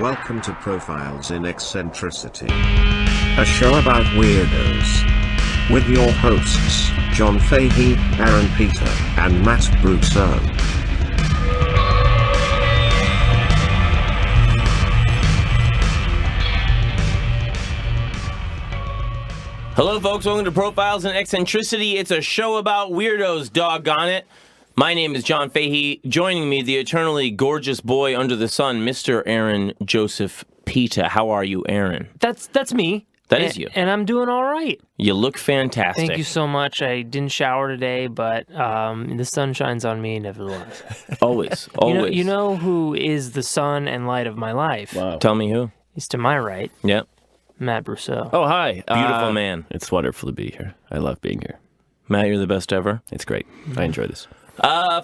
Welcome to Profiles in Eccentricity, a show about weirdos. With your hosts, John Fahey, Aaron Peter, and Matt Brousseau. Hello, folks. Welcome to Profiles in Eccentricity. It's a show about weirdos, doggone it. My name is John Fahey. Joining me, the eternally gorgeous boy under the sun, Mr. Aaron Joseph Pita. How are you, Aaron? That's me. That is you. And I'm doing all right. You look fantastic. Thank you so much. I didn't shower today, but the sun shines on me nevertheless. Always, always. You know who is the sun and light of my life? Wow. Tell me who. He's to my right. Yep. Matt Brousseau. Oh, hi. Beautiful man. It's wonderful to be here. I love being here. Matt, you're the best ever. It's great. I enjoy this.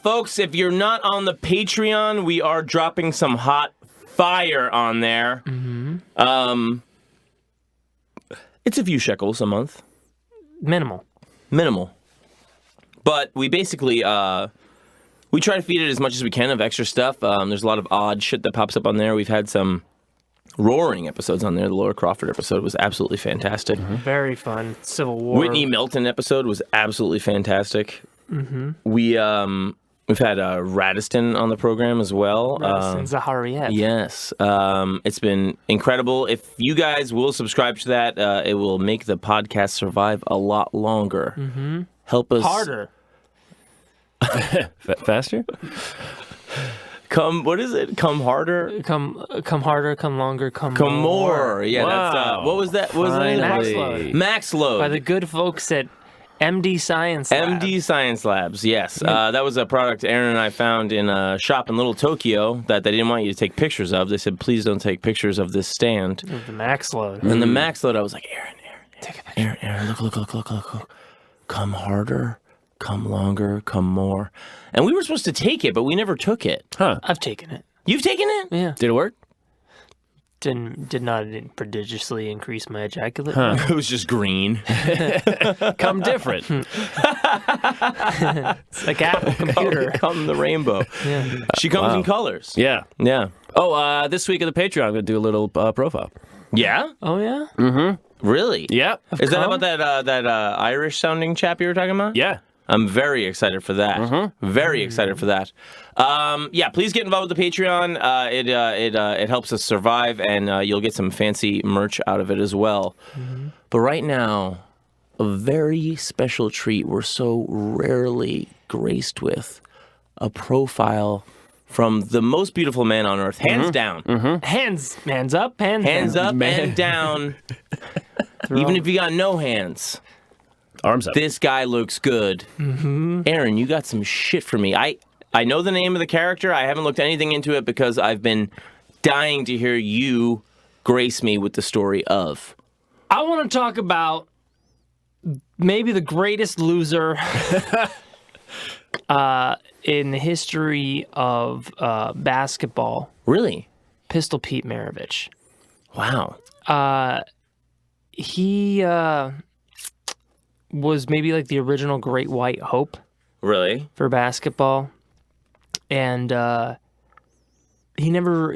Folks, if you're not on the Patreon, we are dropping some hot fire on there. Mm-hmm. It's a few shekels a month. Minimal. But we basically, we try to feed it as much as we can of extra stuff. There's a lot of odd shit that pops up on there. We've had some roaring episodes on there. The Laura Crawford episode was absolutely fantastic. Mm-hmm. Very fun. Civil War. Whitney Melton episode was absolutely fantastic. Mm-hmm. We've had Radiston on the program as well. Radiston Zahariev. Yes. It's been incredible. If you guys will subscribe to that, it will make the podcast survive a lot longer. Mm-hmm. Help us. Harder. Faster? What is it? Come harder? Come harder, come longer, come more. Yeah, wow. That's, what was that? What was the name? Max Load. Max Load. By the good folks at MD Science Labs. MD Science Labs, yes. That was a product Aaron and I found in a shop in Little Tokyo that they didn't want you to take pictures of. They said, please don't take pictures of this stand. The Max Load. And the Max Load, I was like, Aaron, look. Come harder, come longer, come more. And we were supposed to take it, but we never took it. Huh. I've taken it. You've taken it? Yeah. Did it work? Did not prodigiously increase my ejaculate. Huh. It was just green. Come different. It's like Apple computer. Come the rainbow. Yeah. She comes in colors. Yeah. Yeah. Oh, this week of the Patreon, I'm going to do a little profile. Yeah? Oh, yeah? Mm-hmm. Really? Yep. Is that about that Irish-sounding chap you were talking about? Yeah. I'm very excited for that. Mm-hmm. Very excited for that. Yeah, please get involved with the Patreon. It helps us survive, and you'll get some fancy merch out of it as well. Mm-hmm. But right now, a very special treat we're so rarely graced with, a profile from the most beautiful man on earth, hands down. Mm-hmm. Hands up, hands down. up and down. Even if you got no hands. Arms up. This guy looks good. Mm-hmm. Aaron, you got some shit for me. I know the name of the character. I haven't looked anything into it because I've been dying to hear you grace me with the story of. I want to talk about maybe the greatest loser in the history of basketball. Really? Pistol Pete Maravich. Wow. He was maybe like the original Great White Hope. Really? For basketball. And he never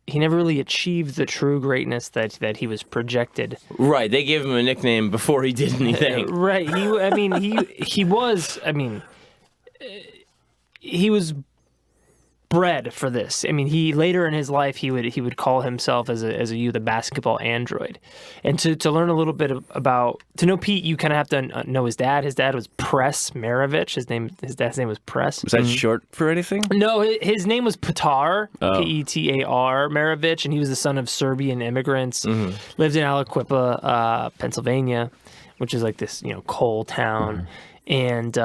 really achieved the true greatness that he was projected. Right. They gave him a nickname before he did anything. Right. He was bred for this. I mean, he later in his life he would call himself as a youth a basketball android. And to learn a little bit to know Pete, you kind of have to know his dad. His dad was Press Maravich. His dad's name was Press. Was that short for anything? No, his name was Petar, Petar Maravich, and he was the son of Serbian immigrants. Mm-hmm. Lived in Aliquippa, Pennsylvania, which is like this coal town, and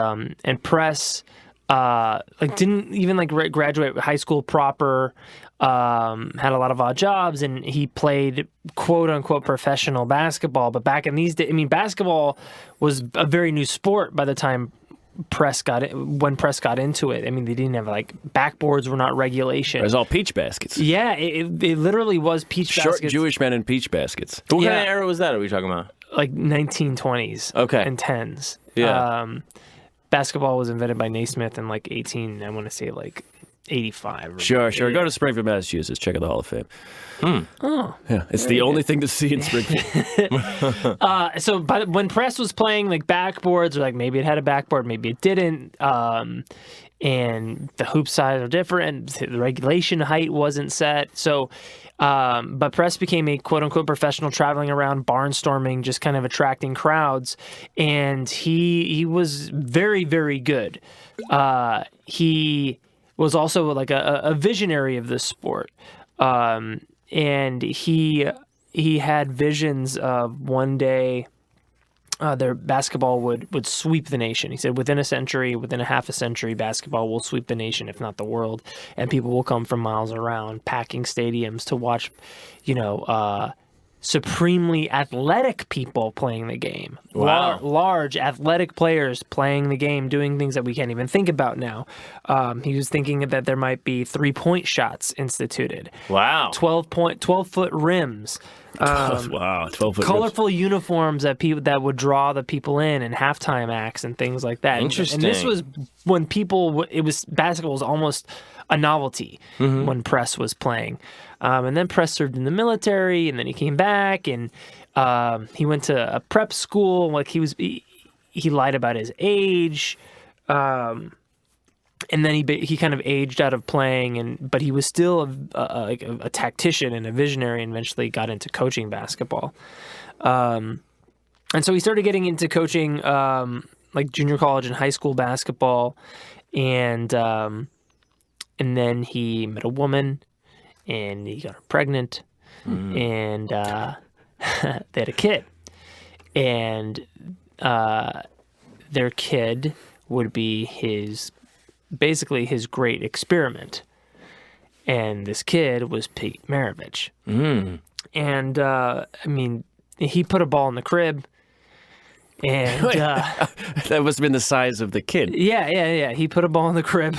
Press. Didn't even graduate high school proper, had a lot of odd jobs, and he played quote unquote professional basketball. But back in these days, basketball was a very new sport by the time when Press got into it. I mean, they didn't have backboards were not regulation. It was all peach baskets. Yeah, it literally was peach Short baskets. Jewish men in peach baskets. What kind of era was that? Are we talking about? Like 1920s. Okay. And 10s. Yeah. Basketball was invented by Naismith in 18, I want to say 85. Sure. Go to Springfield, Massachusetts. Check out the Hall of Fame. Oh. Yeah, it's the only thing to see in Springfield. So when Press was playing like backboards, or like maybe it had a backboard, maybe it didn't, and the hoop size are different, the regulation height wasn't set. So, but Press became a quote unquote professional, traveling around barnstorming, just kind of attracting crowds, and he was very, very good. He was also like a visionary of the sport. And he had visions of one day their basketball would sweep the nation. He said within a half a century, basketball will sweep the nation, if not the world, and people will come from miles around, packing stadiums to watch, supremely athletic people playing the game. Wow. Large athletic players playing the game, doing things that we can't even think about now. He was thinking that there might be 3-point shots instituted. Wow. 12-foot rims. Wow, 12-foot Colorful uniforms that would draw the people in, and halftime acts and things like that. Interesting. And this was when basketball was almost a novelty when Press was playing. And then Press served in the military, and then he came back, and he went to a prep school. Like he lied about his age, and then he kind of aged out of playing, but he was still a tactician and a visionary, and eventually got into coaching basketball. And so he started getting into coaching like junior college and high school basketball, and then he met a woman. And he got her pregnant, and they had a kid. And their kid would be basically his great experiment. And this kid was Pete Maravich. And, he put a ball in the crib. And that must have been the size of the kid. Yeah. He put a ball in the crib.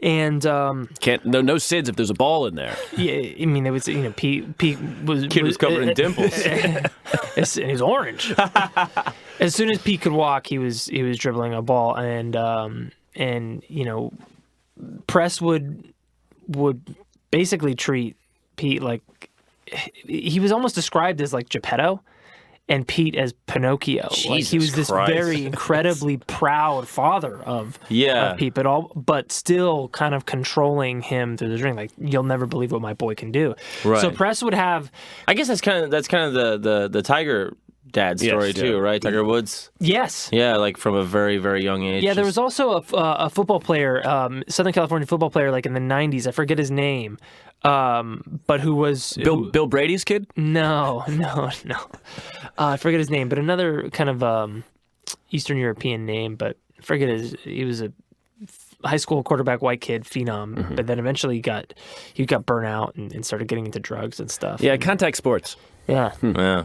And no SIDS if there's a ball in there. Yeah, it was Pete was covered in dimples. And he's orange. As soon as Pete could walk, he was dribbling a ball, and Press would basically treat Pete like he was almost described as like Geppetto. And Pete as Pinocchio. Like he was this very incredibly proud father of Pete, but still kind of controlling him through the ring. Like, you'll never believe what my boy can do. Right. So Press would have. I guess that's kind of the Tiger dad story too, right? Tiger Woods. Yes. Yeah, like from a very, very young age. Yeah, there was also a football player, Southern California football player, like in the '90s. I forget his name. But who was Bill Brady's kid? No. I forget his name, but another kind of Eastern European name. But I forget he was a high school quarterback, white kid, phenom. But then eventually he got burnt out and started getting into drugs and stuff. Yeah, contact sports. Yeah.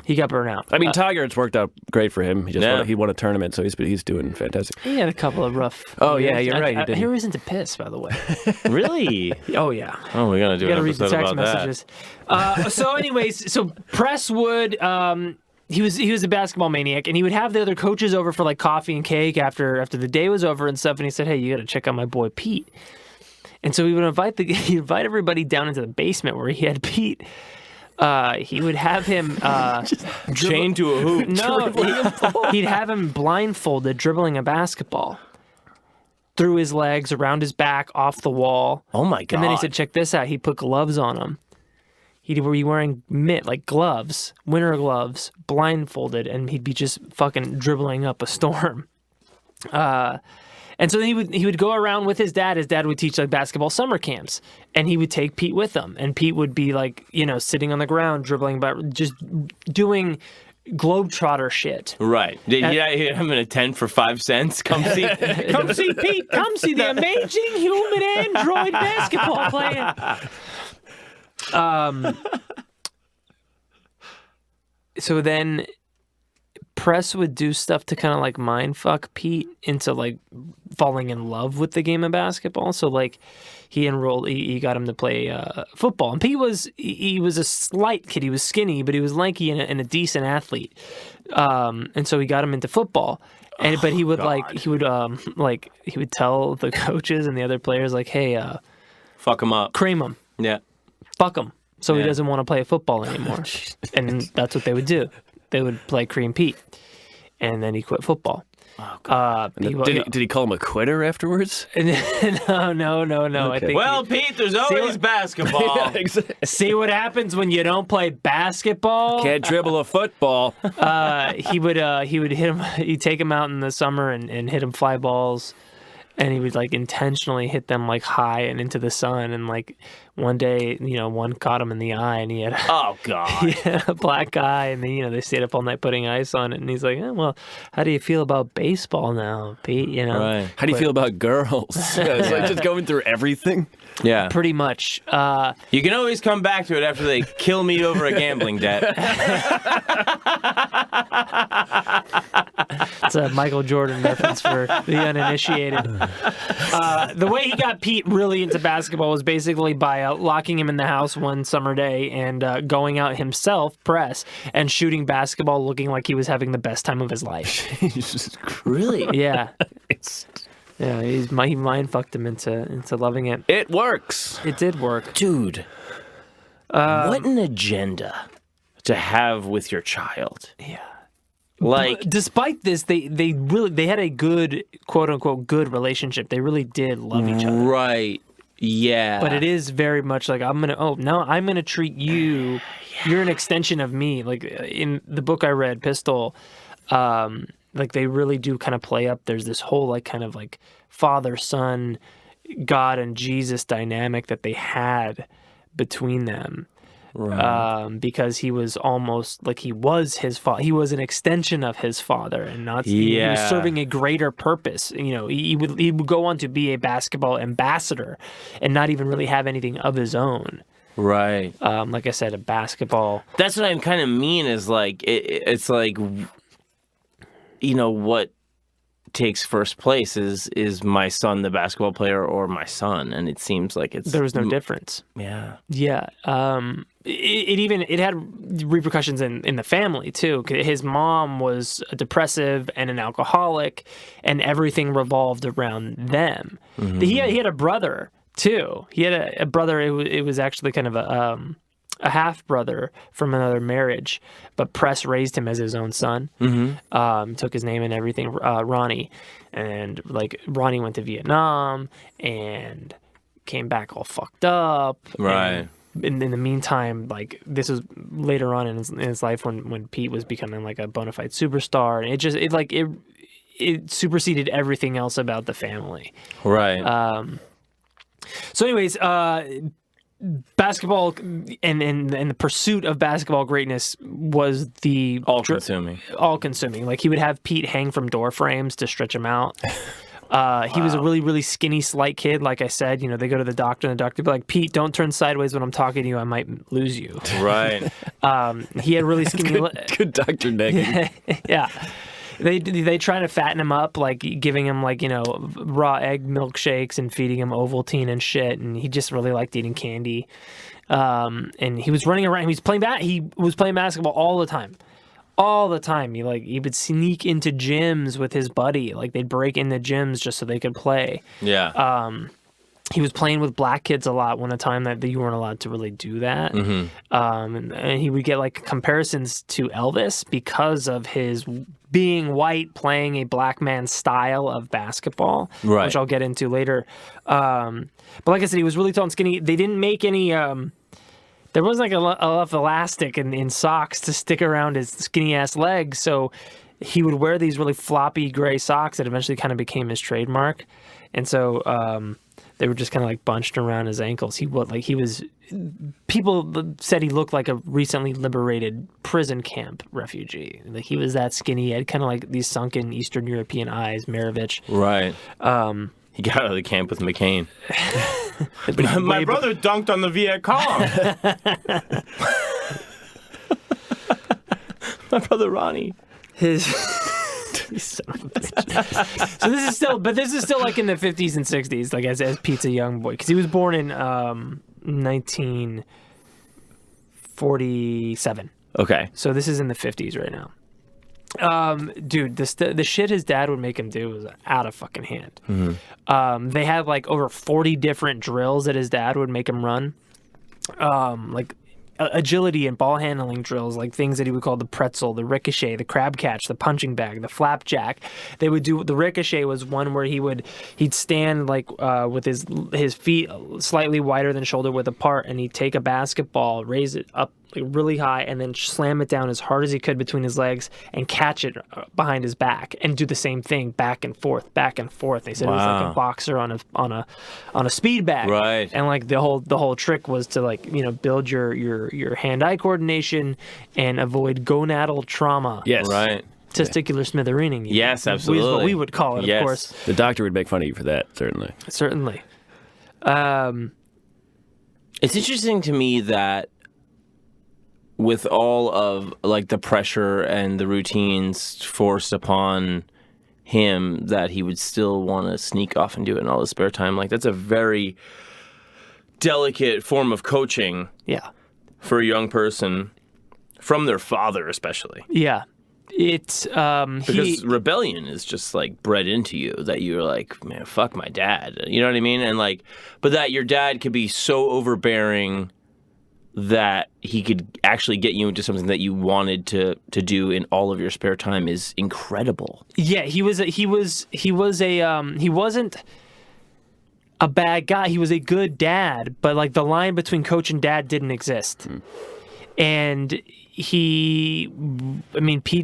He got burnt out. I mean, Tiger, it's worked out great for him. He won a tournament, so he's doing fantastic. He had a couple of rough. Oh yeah, you're right. I hear he's into piss, by the way. Really? Oh yeah. Oh, we gotta do an read the episode text about messages. So, anyways, Press would. He was a basketball maniac, and he would have the other coaches over for like coffee and cake after the day was over and stuff. And he said, "Hey, you got to check out my boy Pete." And so he would invite everybody down into the basement where he had Pete. He would have him chained to a hoop. No, he'd have him blindfolded, dribbling a basketball through his legs, around his back, off the wall. Oh my god! And then he said, "Check this out." He put gloves on him. He'd be wearing gloves, winter gloves, blindfolded, and he'd be just fucking dribbling up a storm. And so he would go around with his dad. His dad would teach like basketball summer camps, and he would take Pete with him. And Pete would be like, sitting on the ground, dribbling, but just doing globetrotter shit. Right. I'm in a tent for 5 cents. Come see Pete. Come see the amazing human android basketball player. So then Press would do stuff to kind of like mind fuck Pete into like falling in love with the game of basketball. So like he got him to play football. And Pete was a slight kid. He was skinny, but he was lanky and a decent athlete. And so he got him into football. And but he would tell the coaches and the other players like, hey, Fuck him up. cream him, Yeah. fuck him, so he Yeah. doesn't want to play football anymore. And that's what they would do. They would play Cream Pete, and then he quit football. Oh, God. Did he call him a quitter afterwards? No. I think Well, Pete, there's always basketball. see what happens when you don't play basketball. Can't dribble a football. He would hit him. He'd take him out in the summer and hit him fly balls, and he would like intentionally hit them like high and into the sun. And like one day, one caught him in the eye, and he had Oh, God. a black eye, and then they stayed up all night putting ice on it. And he's like, well, how do you feel about baseball now, Pete? Right. How do you feel about girls? It's like just going through everything. Yeah. Pretty much. You can always come back to it after they kill me over a gambling debt. It's a Michael Jordan reference for the uninitiated. The way he got Pete really into basketball was basically by locking him in the house one summer day and going out himself, press, and shooting basketball looking like he was having the best time of his life. Jesus Christ. Really? Yeah. Yeah, he mind fucked him into loving it. It works. It did work. Dude, what an agenda to have with your child. Yeah. Like, Despite this, they had a good, quote unquote, good relationship. They really did love each other. right. Yeah. But it is very much like I'm gonna treat you. You're an extension of me. Like in the book I read, Pistol, like they really do kind of play up. There's this whole like kind of like father son, God and Jesus dynamic that they had between them. Right. Because he was almost like he was his father. He was an extension of his father, and not he was serving a greater purpose. He would go on to be a basketball ambassador, and not even really have anything of his own. Right. Like I said, a basketball. That's what I kind of mean is like, it's like, what takes first place is my son the basketball player or my son, and it seems like There was no difference. Yeah. Yeah. It had repercussions in the family too. 'Cause his mom was a depressive and an alcoholic, and everything revolved around them. Mm-hmm. He had a brother too. He had a brother. It was actually kind of a half brother from another marriage, but Press raised him as his own son. Mm-hmm. Took his name and everything, Ronnie, and like Ronnie went to Vietnam and came back all fucked up. Right. And in the meantime, like this was later on in his life when Pete was becoming like a bona fide superstar, and it superseded everything else about the family. Right. So, anyways, basketball and the pursuit of basketball greatness was the all consuming. Like he would have Pete hang from door frames to stretch him out. He was a really, really skinny, slight kid. Like I said, they go to the doctor, and the doctor would be like, Pete, don't turn sideways when I'm talking to you. I might lose you. Right. He had really skinny. Good Dr. Negan. Yeah. They try to fatten him up, like giving him like raw egg milkshakes and feeding him Ovaltine and shit, and he just really liked eating candy. And he was running around. He was playing basketball all the time. All the time. He would sneak into gyms with his buddy. Like they'd break into gyms just so they could play. Yeah. He was playing with black kids a lot one time that you weren't allowed to really do that. Mm-hmm. And he would get like comparisons to Elvis because of his being white, playing a black man's style of basketball, right, which I'll get into later. But like I said, he was really tall and skinny. They didn't make any... there wasn't like enough elastic in socks to stick around his skinny-ass legs, so he would wear these really floppy gray socks that eventually kind of became his trademark. And so... they were just kind of like bunched around his ankles. People said he looked like a recently liberated prison camp refugee. Like he was that skinny. He had kind of like these sunken Eastern European eyes, Maravich. Right. He got out of the camp with McCain. My brother dunked on the Viet Cong. My brother Ronnie. Son of a bitch. So this is still like in the 50s and 60s, like as Pete's a young boy, because he was born in 1947. Okay. So this is in the 50s right now. Dude, the shit his dad would make him do was out of fucking hand. They had like over 40 different drills that his dad would make him run. Like agility and ball handling drills, like things that he would call the pretzel, the ricochet, the crab catch, the punching bag, the flapjack. They would do the ricochet was one where he'd stand like with his feet slightly wider than shoulder width apart, and he'd take a basketball, raise it up like really high, and then slam it down as hard as he could between his legs and catch it behind his back, and do the same thing back and forth, back and forth. They said it was like a boxer on a speed bag, right? And like the whole trick was to like build your hand-eye coordination and avoid gonadal trauma. Yes, right. Testicular smithereening. Yes, absolutely. Is what we would call it, of course. The doctor would make fun of you for that, certainly. Certainly. It's interesting to me that with all of like the pressure and the routines forced upon him, that he would still want to sneak off and do it in all his spare time. Like, that's a very delicate form of coaching. Yeah. For a young person, from their father especially. Yeah. It's because rebellion is just like bred into you, that you're like, man, fuck my dad. You know what I mean? And like, but that your dad could be so overbearing that he could actually get you into something that you wanted to do in all of your spare time is incredible. Yeah, he wasn't a bad guy. He was a good dad, but like the line between coach and dad didn't exist. And Pete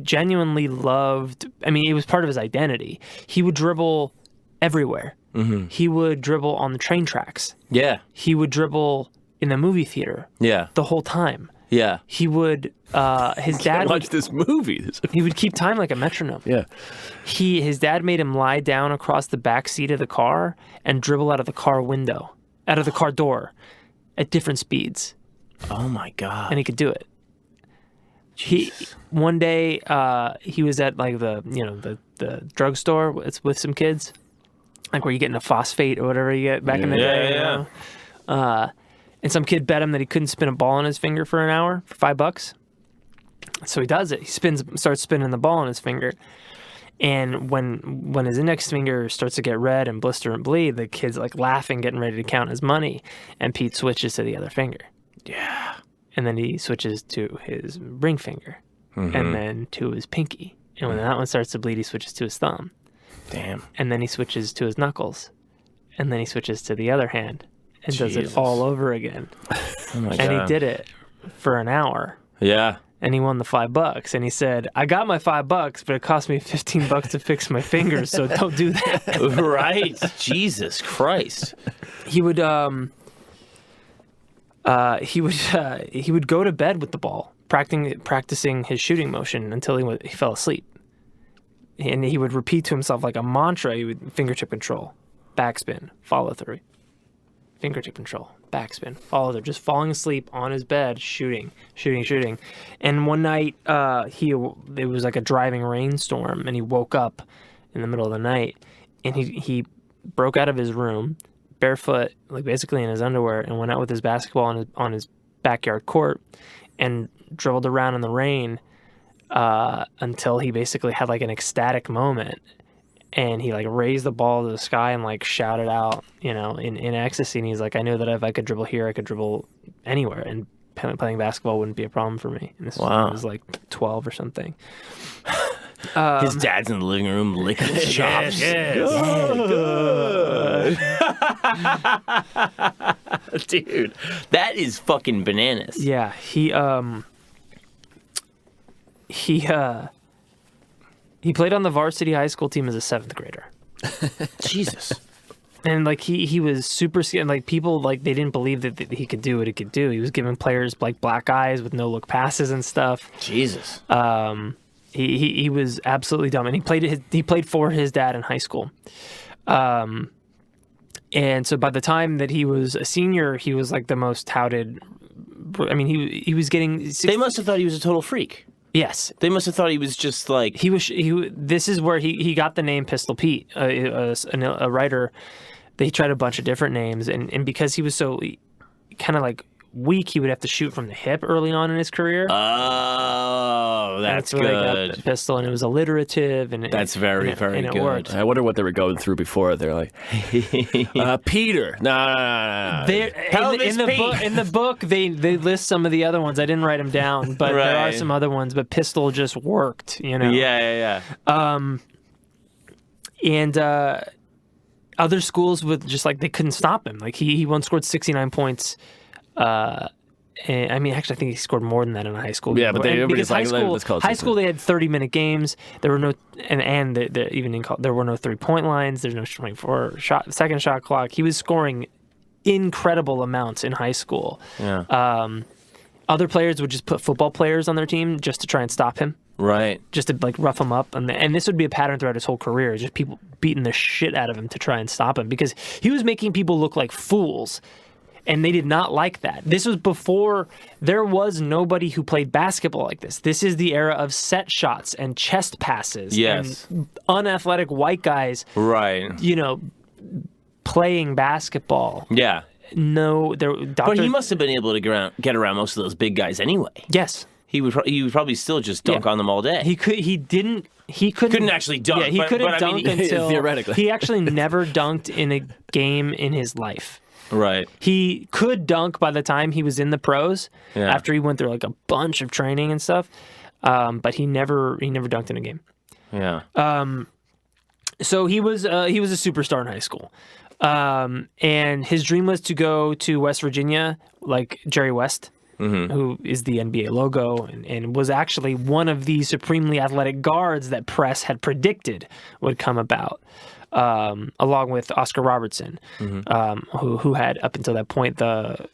genuinely loved, it was part of his identity. He would dribble everywhere. Mm-hmm. He would dribble on the train tracks. Yeah. He would dribble in the movie theater. Yeah. The whole time. Yeah. He would, his dad watch this movie. He would keep time like a metronome. Yeah. His dad made him lie down across the back seat of the car and dribble out of the car window, out of the car door at different speeds. Oh my God. And he could do it. One day, he was at like the drugstore with some kids, like where you get in a phosphate or whatever you get back in the day. Yeah. And some kid bet him that he couldn't spin a ball on his finger for an hour for $5. So he does it. He starts spinning the ball on his finger. And when his index finger starts to get red and blister and bleed, the kid's like laughing, getting ready to count his money. And Pete switches to the other finger. Yeah. And then he switches to his ring finger. Mm-hmm. And then to his pinky. And when that one starts to bleed, he switches to his thumb. Damn. And then he switches to his knuckles. And then he switches to the other hand. And does it all over again. Oh my God. And he did it for an hour. Yeah. And he won the $5. And he said, I got my $5, but it cost me $15 to fix my fingers, so don't do that. Right. Jesus Christ. He would go to bed with the ball, practicing his shooting motion until he fell asleep. And he would repeat to himself like a mantra. He would fingertip control, backspin, follow through. Fingertip control, backspin, follow through, just falling asleep on his bed, shooting. And one night, it was like a driving rainstorm, and he woke up in the middle of the night, and he broke out of his room, barefoot, like basically in his underwear, and went out with his basketball on his backyard court, and dribbled around in the rain until he basically had like an ecstatic moment. And he like raised the ball to the sky and like shouted out, in ecstasy. And he's like, I knew that if I could dribble here, I could dribble anywhere. And playing basketball wouldn't be a problem for me. And this was like 12 or something. His dad's in the living room licking his chops. Yes. Good. Dude, that is fucking bananas. Yeah, he played on the varsity high school team as a 7th grader. Jesus. And like he was super scared. Like people like they didn't believe that he could do what he could do. He was giving players like black eyes with no look passes and stuff. Jesus. He was absolutely dumb, and he played for his dad in high school. And so by the time that he was a senior, he was like the most touted. He was getting. They must have thought he was a total freak. Yes, they must have thought he was just like This is where he got the name Pistol Pete. A writer, they tried a bunch of different names, and because he was so kind of like weak, he would have to shoot from the hip early on in his career. Oh, that's where good. they got the pistol, and it was alliterative, and That's very good. It worked. I wonder what they were going through before. They're like, Peter. No. In the book, they list some of the other ones. I didn't write them down, but there are some other ones. But pistol just worked, Yeah. And other schools with just like they couldn't stop him. Like he once scored 69 points. And, I mean, actually, I think he scored more than that in high school. Yeah, but because high school they had 30-minute games. There were no even in there were no 3-point lines. There's no 24 second shot clock. He was scoring incredible amounts in high school. Yeah. Other players would just put football players on their team just to try and stop him. Right. Just to like rough him up, and this would be a pattern throughout his whole career. Just people beating the shit out of him to try and stop him because he was making people look like fools. And they did not like that. This was before there was nobody who played basketball like this. This is the era of set shots and chest passes. Yes. And unathletic white guys. Right. Playing basketball. Yeah. No, but he must have been able to get around most of those big guys anyway. Yes. He would probably still just dunk on them all day. He couldn't actually dunk. Yeah, he couldn't dunk until theoretically. He actually never dunked in a game in his life. Right. He could dunk by the time he was in the pros after he went through like a bunch of training and stuff. But he never dunked in a game. Yeah. So he was a superstar in high school. And his dream was to go to West Virginia like Jerry West, who is the NBA logo and was actually one of the supremely athletic guards that press had predicted would come about. Along with Oscar Robertson, who had up until that point the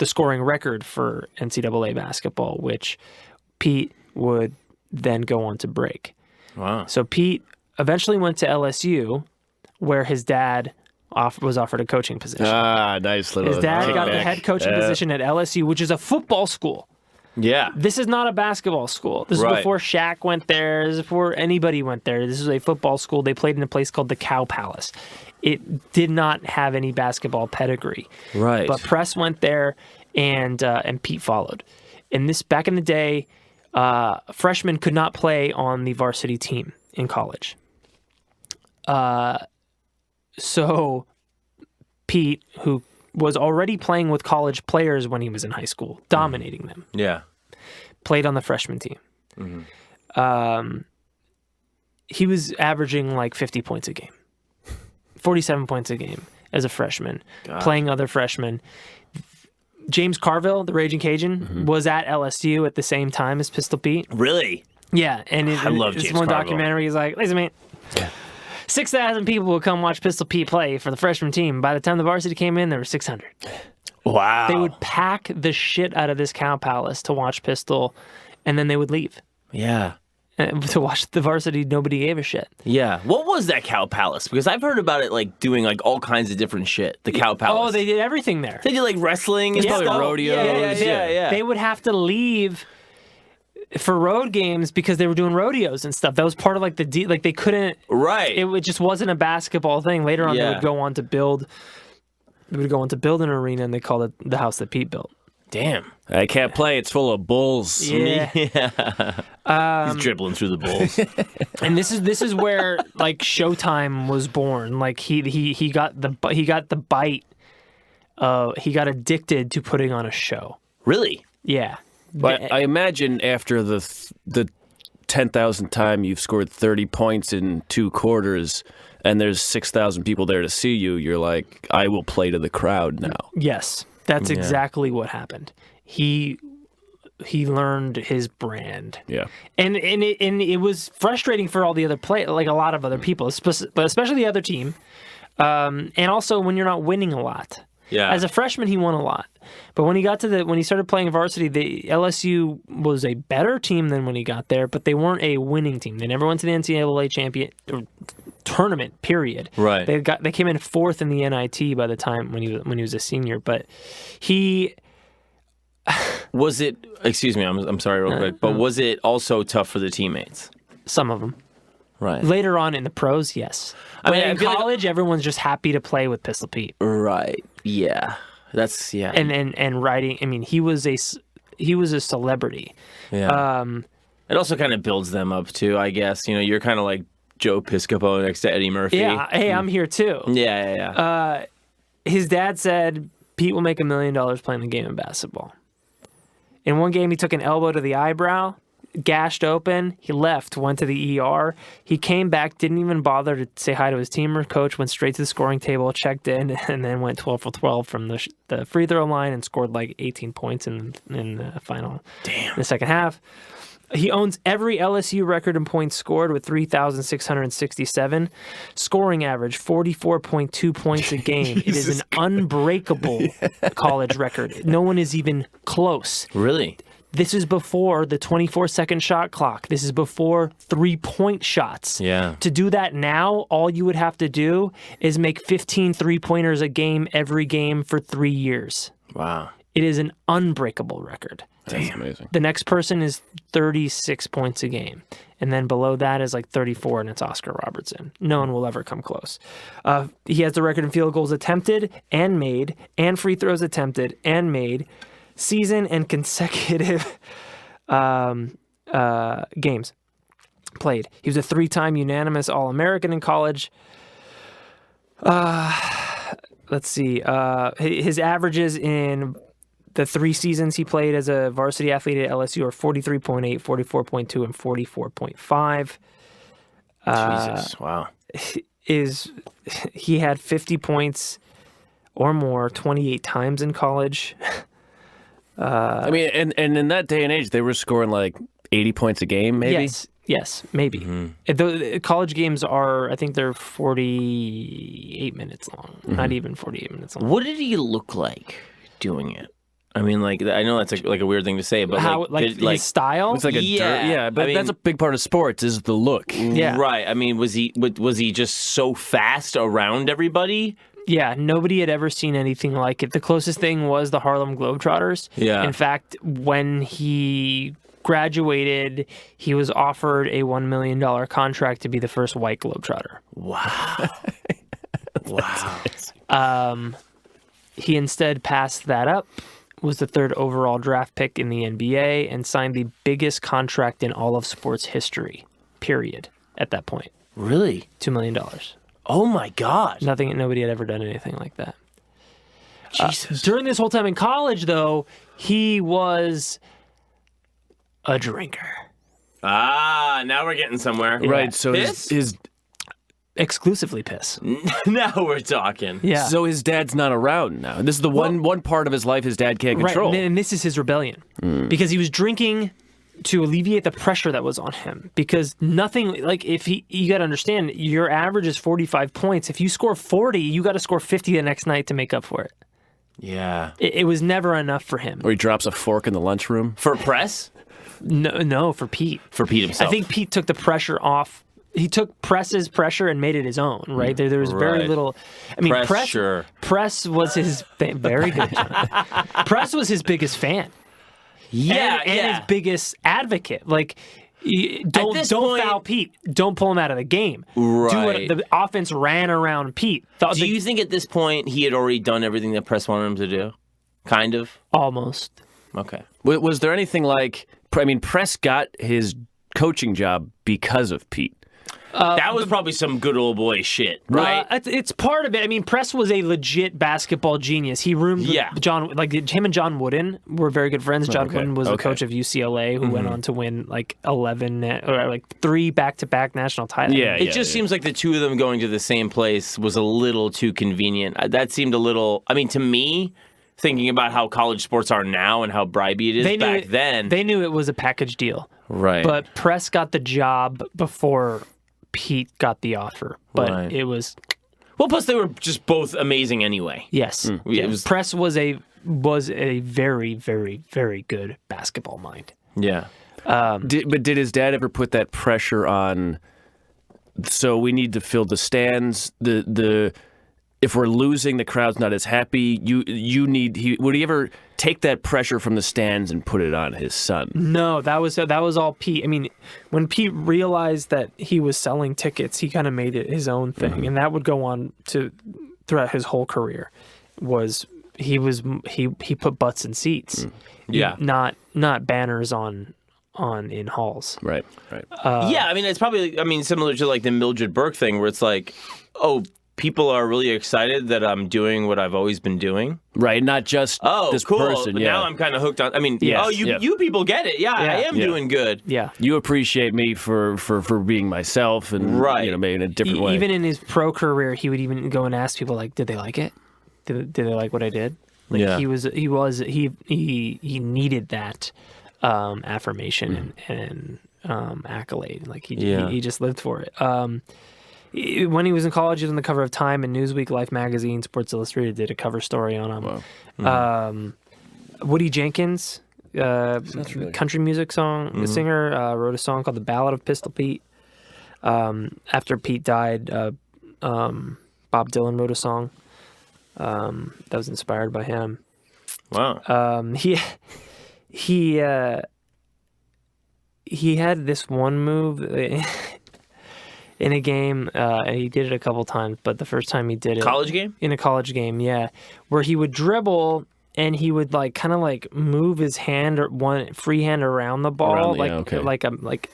scoring record for NCAA basketball, which Pete would then go on to break. Wow! So Pete eventually went to LSU, where his dad was offered a coaching position. Nice little. His dad got the head coaching position at LSU, which is a football school. Yeah. This is not a basketball school. This is before Shaq went there. This is before anybody went there. This is a football school. They played in a place called the Cow Palace. It did not have any basketball pedigree. Right. But Press went there, and Pete followed. And this back in the day, freshmen could not play on the varsity team in college. So Pete, who was already playing with college players when he was in high school, dominating them. Yeah. Played on the freshman team. He was averaging like 50 points a game, 47 points a game as a freshman, playing other freshmen. James Carville, the Raging Cajun, was at LSU at the same time as Pistol Pete. Really? Yeah. And I love James one Carville. documentary. He's like, listen, man. 6,000 people would come watch Pistol Pete play for the freshman team. By the time the varsity came in, there were 600. Wow. They would pack the shit out of this Cow Palace to watch Pistol, and then they would leave. Yeah. And to watch the varsity, nobody gave a shit. Yeah. What was that Cow Palace? Because I've heard about it like doing like all kinds of different shit. The Cow Palace. Oh, they did everything there. They did like wrestling and stuff. rodeos. Yeah. They would have to leave for road games because they were doing rodeos and stuff. That was part of like like they couldn't. Right. It just wasn't a basketball thing. Later on, they would go on to build. They would go on to build an arena, and they called it the house that Pete built. Damn. I can't play. It's full of bulls. Yeah. He's dribbling through the bulls. And this is where like Showtime was born. Like he got the bite. He got addicted to putting on a show. Really? Yeah. But I imagine after the 10,000th time you've scored 30 points in 2 quarters and there's 6,000 people there to see you, you're like, I will play to the crowd now. Yes, that's exactly what happened. He learned his brand. Yeah. And it was frustrating for all the other like a lot of other people, but especially the other team. And also when you're not winning a lot. Yeah. As a freshman, he won a lot, but when he started playing varsity, the LSU was a better team than when he got there, but they weren't a winning team. They never went to the NCAA champion tournament. Period. Right. They came in 4th in the NIT by the time when he was a senior, but he. Was it? Excuse me, I'm sorry, real quick, but was it also tough for the teammates? Some of them. Right. Later on in the pros, yes. I mean, in college, everyone's just happy to play with Pistol Pete. Right. Yeah. That's and writing. I mean, he was a celebrity. Yeah. It also kind of builds them up too, I guess. You know, you're kind of like Joe Piscopo next to Eddie Murphy. Yeah. Hey, I'm here too. Yeah. His dad said Pete will make $1 million playing the game of basketball. In one game, he took an elbow to the eyebrow, gashed open. He left, went to the ER. He came back, didn't even bother to say hi to his team or coach, went straight to the scoring table, checked in, and then went 12 for 12 from the free throw line and scored like 18 points in the final. Damn. In the second half. He owns every LSU record in points scored with 3,667. Scoring average, 44.2 points a game. It is an unbreakable college record. No one is even close. Really? This is before the 24-second shot clock. This is before three-point shots. Yeah. To do that now, all you would have to do is make 15 three-pointers a game every game for 3 years. Wow. It is an unbreakable record. That's amazing. The next person is 36 points a game. And then below that is like 34, and it's Oscar Robertson. No one will ever come close. He has the record in field goals attempted and made, and free throws attempted and made, season and consecutive games played. He was a 3-time unanimous All-American in college. Let's see. His averages in the 3 seasons he played as a varsity athlete at LSU are 43.8, 44.2, and 44.5. Jesus, wow. He had 50 points or more 28 times in college. I mean, and in that day and age, they were scoring like 80 points a game, maybe? Yes, maybe. The college games are, I think they're 48 minutes long. Not even 48 minutes long. What did he look like doing it? I mean, like, I know that's like a weird thing to say, but How, his style? It's like but I mean, that's a big part of sports is the look. Yeah. Right. I mean, was he just so fast around everybody? Yeah, nobody had ever seen anything like it. The closest thing was the Harlem Globetrotters. Yeah. In fact, when he graduated, he was offered a $1 million contract to be the first white Globetrotter. Wow. Wow. He instead passed that up, was the 3rd overall draft pick in the NBA, and signed the biggest contract in all of sports history, period, at that point. Really? $2 million. Oh, my God. Nobody had ever done anything like that. Jesus. During this whole time in college, though, he was a drinker. Now we're getting somewhere. Right, so Piss? his Exclusively piss. Now we're talking. Yeah. So his dad's not around now. This is the one part of his life his dad can't control. Right, and this is his rebellion. Because he was drinking to alleviate the pressure that was on him. Because nothing, like, you got to understand, your average is 45 points. If you score 40, you got to score 50 the next night to make up for it. Yeah. It was never enough for him. Or he drops a fork in the lunchroom. For press? No, for Pete. For Pete himself. I think Pete took the pressure off. He took Press's pressure and made it his own, right? There was very Right. little. I mean, Sure. Press was his very good. John. Press was his biggest fan. Yeah, and his biggest advocate. Like, don't point- foul Pete. Don't pull him out of the game. Right. The offense ran around Pete. Do you think at this point he had already done everything that Press wanted him to do? Kind of? Almost. Okay. Was there anything like? I mean, Press got his coaching job because of Pete. That was probably some good old boy shit, right? It's part of it. I mean, Press was a legit basketball genius. He roomed with John, like him and John Wooden were very good friends. John Wooden was the coach of UCLA, who went on to win like 3 back-to-back national titles. It just seems like the two of them going to the same place was a little too convenient. That seemed a little. I mean, to me, thinking about how college sports are now and how bribey it is back then, they knew it was a package deal, right? But Press got the job before Pete got the offer, but it was. Well, plus they were just both amazing anyway. Yes, Press was a very, very, very good basketball mind. Yeah. Did his dad ever put that pressure on? So we need to fill the stands. If we're losing, the crowd's not as happy. Would he ever take that pressure from the stands and put it on his son? No, that was all Pete. I mean, when Pete realized that he was selling tickets, he kind of made it his own thing, and that would go on to throughout his whole career. Was he put butts in seats. Yeah. Not banners on in halls. Right. Yeah, I mean, it's probably, similar to like the Mildred Burke thing where it's like, oh, people are really excited that I'm doing what I've always been doing. Right, not just this cool. person. But Yeah. now I'm kind of hooked on. Yes. You people get it. Yeah, I am doing good. Yeah. You appreciate me for being myself and maybe in a different way. Even in his pro career, he would even go and ask people like, did they like it? Did they like what I did? Like Yeah. he needed that affirmation and accolade. Like he just lived for it. When he was in college, he was on the cover of Time and Newsweek, Life magazine, Sports Illustrated did a cover story on him. Wow. Woody Jenkins, country music singer, wrote a song called "The Ballad of Pistol Pete." After Pete died, Bob Dylan wrote a song that was inspired by him. Wow. He had this one move in a game, and he did it a couple times, but the first time he did it... College game? In a college game, yeah. Where he would dribble, and he would kind of move his hand or one free hand around the ball,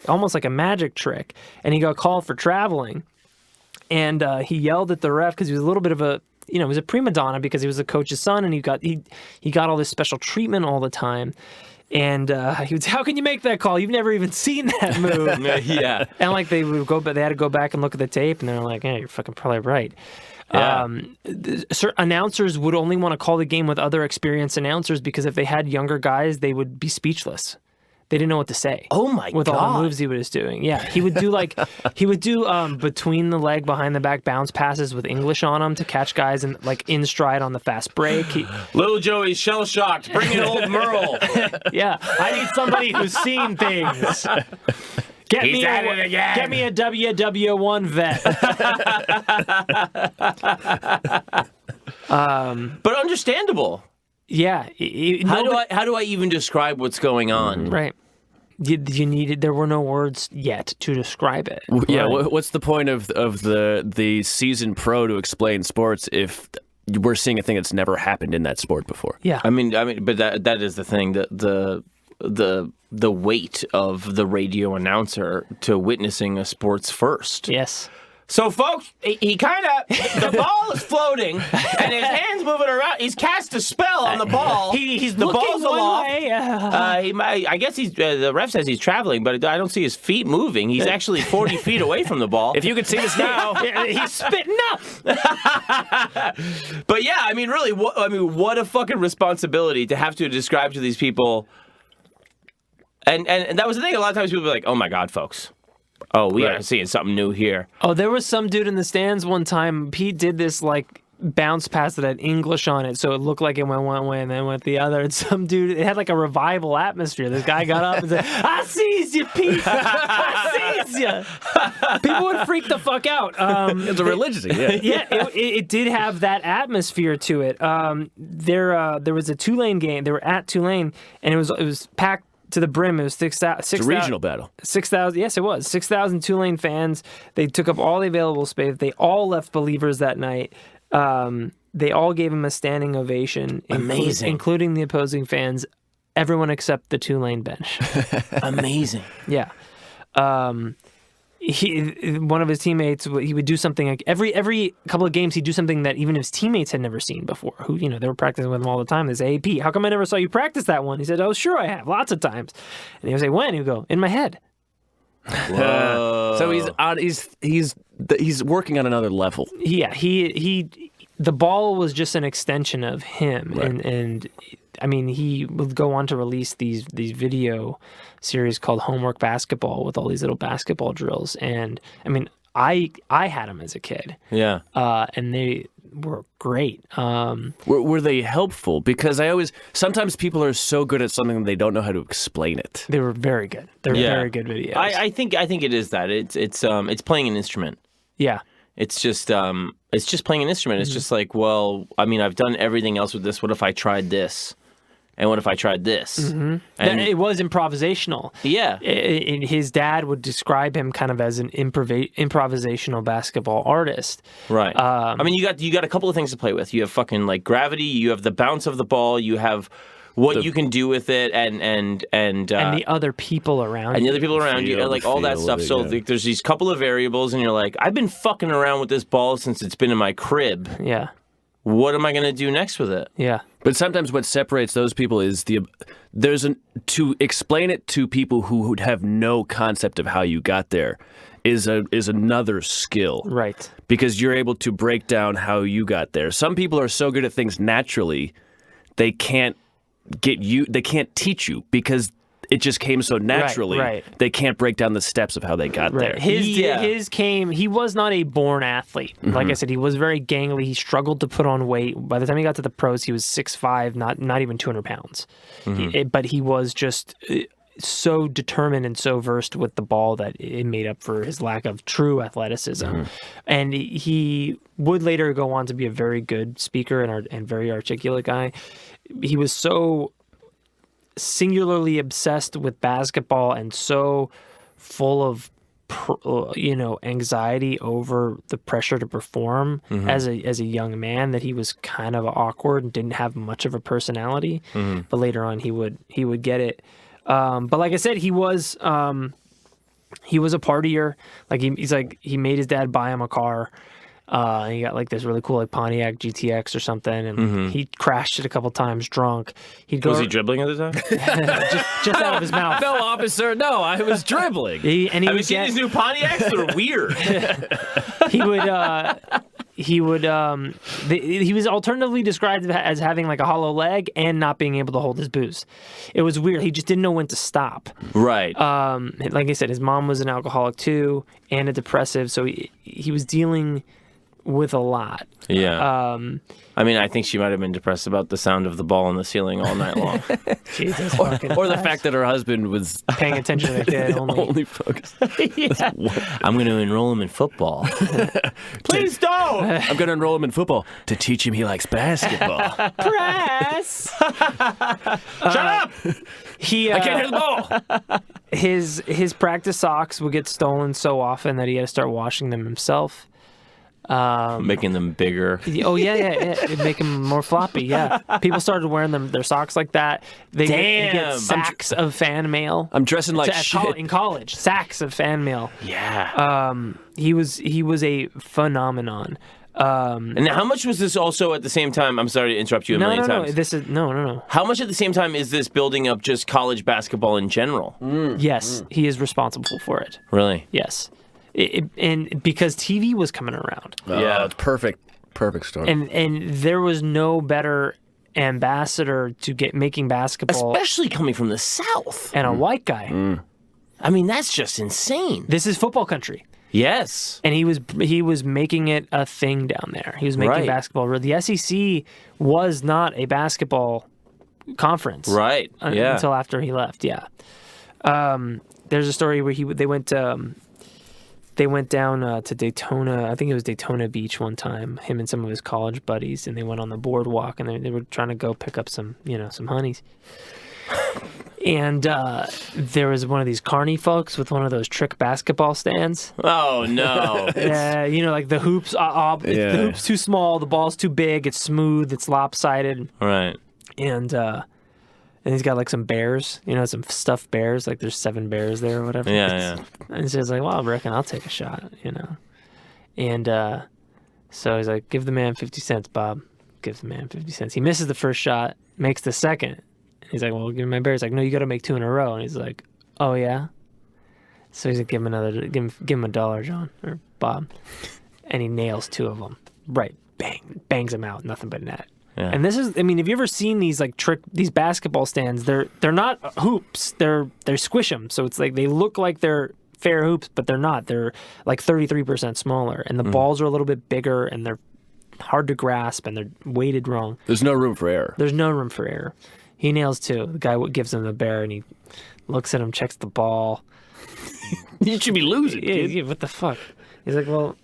almost like a magic trick. And he got called for traveling. And he yelled at the ref because he was a little bit of a... he was a prima donna because he was the coach's son, and he got all this special treatment all the time. And he would say, "How can you make that call? You've never even seen that move." Yeah. And they would go, but they had to go back and look at the tape, and they're like, "Yeah, you're fucking probably right." Yeah. Announcers would only want to call the game with other experienced announcers because if they had younger guys, they would be speechless. They didn't know what to say. Oh my with God. all the moves he was doing. Yeah, he would do between the leg, behind the back bounce passes with English on them to catch guys and in stride on the fast break. Little Joey's shell shocked. Bring in old Merle. Yeah, I need somebody who's seen things. He's at it again. Get me a WW1 vet. But understandable. Yeah. How do I even describe what's going on? Right. You needed. There were no words yet to describe it. Yeah. Right. What's the point of the seasoned pro to explain sports if we're seeing a thing that's never happened in that sport before? Yeah. But that is the thing. The weight of the radio announcer to witnessing a sport's first. Yes. So, folks, he kind of, the ball is floating, and his hand's moving around. He's cast a spell on the ball. He's the looking ball's one aloft. way. I guess the ref says he's traveling, but I don't see his feet moving. He's actually 40 feet away from the ball. If you could see this now. He's spitting up. But yeah, really, what a fucking responsibility to have to describe to these people. And that was the thing. A lot of times people be like, "Oh my God, folks. Oh, we are seeing something new here." Oh, there was some dude in the stands one time. Pete did this bounce pass that had English on it, so it looked like it went one way and then went the other. And some dude, it had a revival atmosphere. This guy got up and said, "I sees you, Pete. I sees you." People would freak the fuck out. It's a religion, yeah. Yeah, it did have that atmosphere to it. There was a Tulane game. They were at Tulane, and it was packed to the brim. It was 6,000. It's a regional battle. 6,000. Yes, it was 6,000 Tulane fans. They took up all the available space. They all left Believers that night. They all gave him a standing ovation. Amazing, including the opposing fans. Everyone except the Tulane bench. Amazing. Yeah. One of his teammates, he would do something every couple of games, he'd do something that even his teammates had never seen before. Who, they were practicing with him all the time. They say, "Hey, Pete, how come I never saw you practice that one?" He said, "Oh, sure I have, lots of times." And he would say, "When?" He would go, "In my head." Whoa. So he's working on another level. Yeah, the ball was just an extension of him, right. and he would go on to release these video series called Homework Basketball with all these little basketball drills, and I had them as a kid, yeah, and they were great. Were they helpful? Because sometimes people are so good at something that they don't know how to explain it. They were very good. They're very good videos. I think it is that it's playing an instrument. Yeah. It's just playing an instrument. It's just I've done everything else with this. What if I tried this? And what if I tried this? And it was improvisational. Yeah. And his dad would describe him kind of as an improvisational basketball artist. Right. I mean, you got a couple of things to play with. You have fucking like gravity. You have the bounce of the ball. You have what you can do with it, and the other people around and you. the other people around you, and like all that stuff. So like, there's these couple of variables, and you're like, I've been fucking around with this ball since it's been in my crib. Yeah. What am I going to do next with it? Yeah. But sometimes what separates those people is to explain it to people who would have no concept of how you got there is another skill. Right. Because you're able to break down how you got there. Some people are so good at things naturally, they can't teach you because it just came so naturally. Right. They can't break down the steps of how they got there. He was not a born athlete. Like I said, he was very gangly. He struggled to put on weight. By the time he got to the pros, he was 6'5", not even 200 pounds. But he was just so determined and so versed with the ball that it made up for his lack of true athleticism. And he would later go on to be a very good speaker and very articulate guy. He was so singularly obsessed with basketball and so full of anxiety over the pressure to perform as a young man that he was kind of awkward and didn't have much of a personality. But later on he would get it. But like I said, he was a partier. Like he made his dad buy him a car. And he got like this really cool like Pontiac GTX or something, and he crashed it a couple times drunk. Was he dribbling at the time? just out of his mouth. No, officer, no, I was dribbling. Have you seen these new Pontiacs? They're weird. He was alternatively described as having like a hollow leg and not being able to hold his booze. It was weird. He just didn't know when to stop. Right. Like I said, his mom was an alcoholic too and a depressive, so he was dealing with a lot. Yeah. I mean, I think she might have been depressed about the sound of the ball on the ceiling all night long. Jesus fucking or the fact that her husband was paying attention to the kid only focused. Yeah. I'm going to enroll him in football. Please don't! I'm going to enroll him in football to teach him he likes basketball. Press! Shut up! I can't hear the ball! His practice socks would get stolen so often that he had to start washing them himself. Making them bigger. Oh yeah. It'd make them more floppy. Yeah, people started wearing their socks like that. They get sacks of fan mail. I'm dressing like shit in college. Sacks of fan mail. Yeah. He was a phenomenon. And how much was this also at the same time? I'm sorry to interrupt you a million times. No. How much at the same time is this building up just college basketball in general? Yes, he is responsible for it. Really? Yes. And because TV was coming around. Yeah, it's perfect storm. And there was no better ambassador to making basketball, especially coming from the South, and a white guy. I mean, that's just insane. This is football country. Yes. And he was making it a thing down there. He was making basketball. The SEC was not a basketball conference. Right. Until after he left. Yeah. There's a story where they went down to Daytona. I think it was Daytona Beach one time. Him and some of his college buddies, and they went on the boardwalk, and they were trying to go pick up some honeys. And there was one of these carny folks with one of those trick basketball stands. Oh no! Yeah, like the hoops. The hoop's too small. The ball's too big. It's smooth. It's lopsided. Right. And he's got like some bears, some stuffed bears. Like there's 7 bears there or whatever. Yeah. And he's just like, well, I reckon I'll take a shot, And so he's like, give the man 50 cents, Bob. Give the man 50 cents. He misses the first shot, makes the second. He's like, well, give me my bear. He's like, no, you got to make 2 in a row. And he's like, oh yeah. So he's like, give him $1, John or Bob. And he nails 2 of them. Right, bang, bangs them out. Nothing but net. Yeah. And this is, have you ever seen these these basketball stands? They're not hoops. They're squish 'em. So it's like they look like they're fair hoops, but they're not. They're like 33% smaller, and the balls are a little bit bigger, and they're hard to grasp, and they're weighted wrong. There's no room for error. There's no room for error. He nails 2. The guy gives him the bear, and he looks at him, checks the ball. You should be losing, kid. Yeah, what the fuck? He's like, well,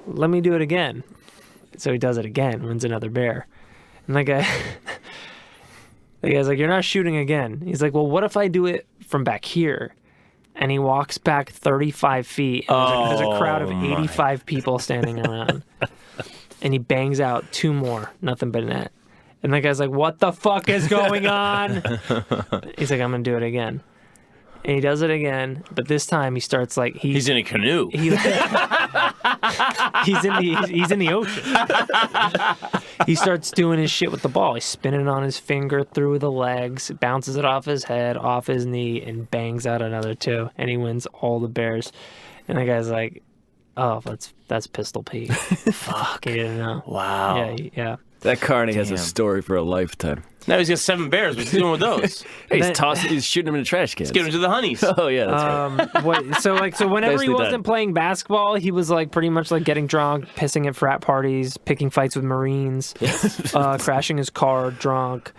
let me do it again. So he does it again, wins another bear. And that guy, The guy's like, you're not shooting again. He's like, well, what if I do it from back here? And he walks back 35 feet. And there's a crowd of 85 people standing around. And he bangs out 2 more, nothing but net. And the guy's like, what the fuck is going on? He's like, I'm going to do it again. And he does it again, but this time he starts like he's in a canoe. He's in the ocean. He starts doing his shit with the ball. He's spinning it on his finger through the legs, bounces it off his head, off his knee, and bangs out another 2. And he wins all the bears. And the guy's like, "Oh, that's Pistol Pete." Fuck, he didn't know. Wow. Yeah. That Carney has a story for a lifetime. Now he's got 7 bears. What's he doing with those? Hey, he's shooting them in the trash cans. He's giving them to the honeys. Oh yeah, that's right. So whenever Nicely he wasn't done. playing basketball, he was like pretty much like getting drunk, pissing at frat parties, picking fights with Marines, crashing his car drunk.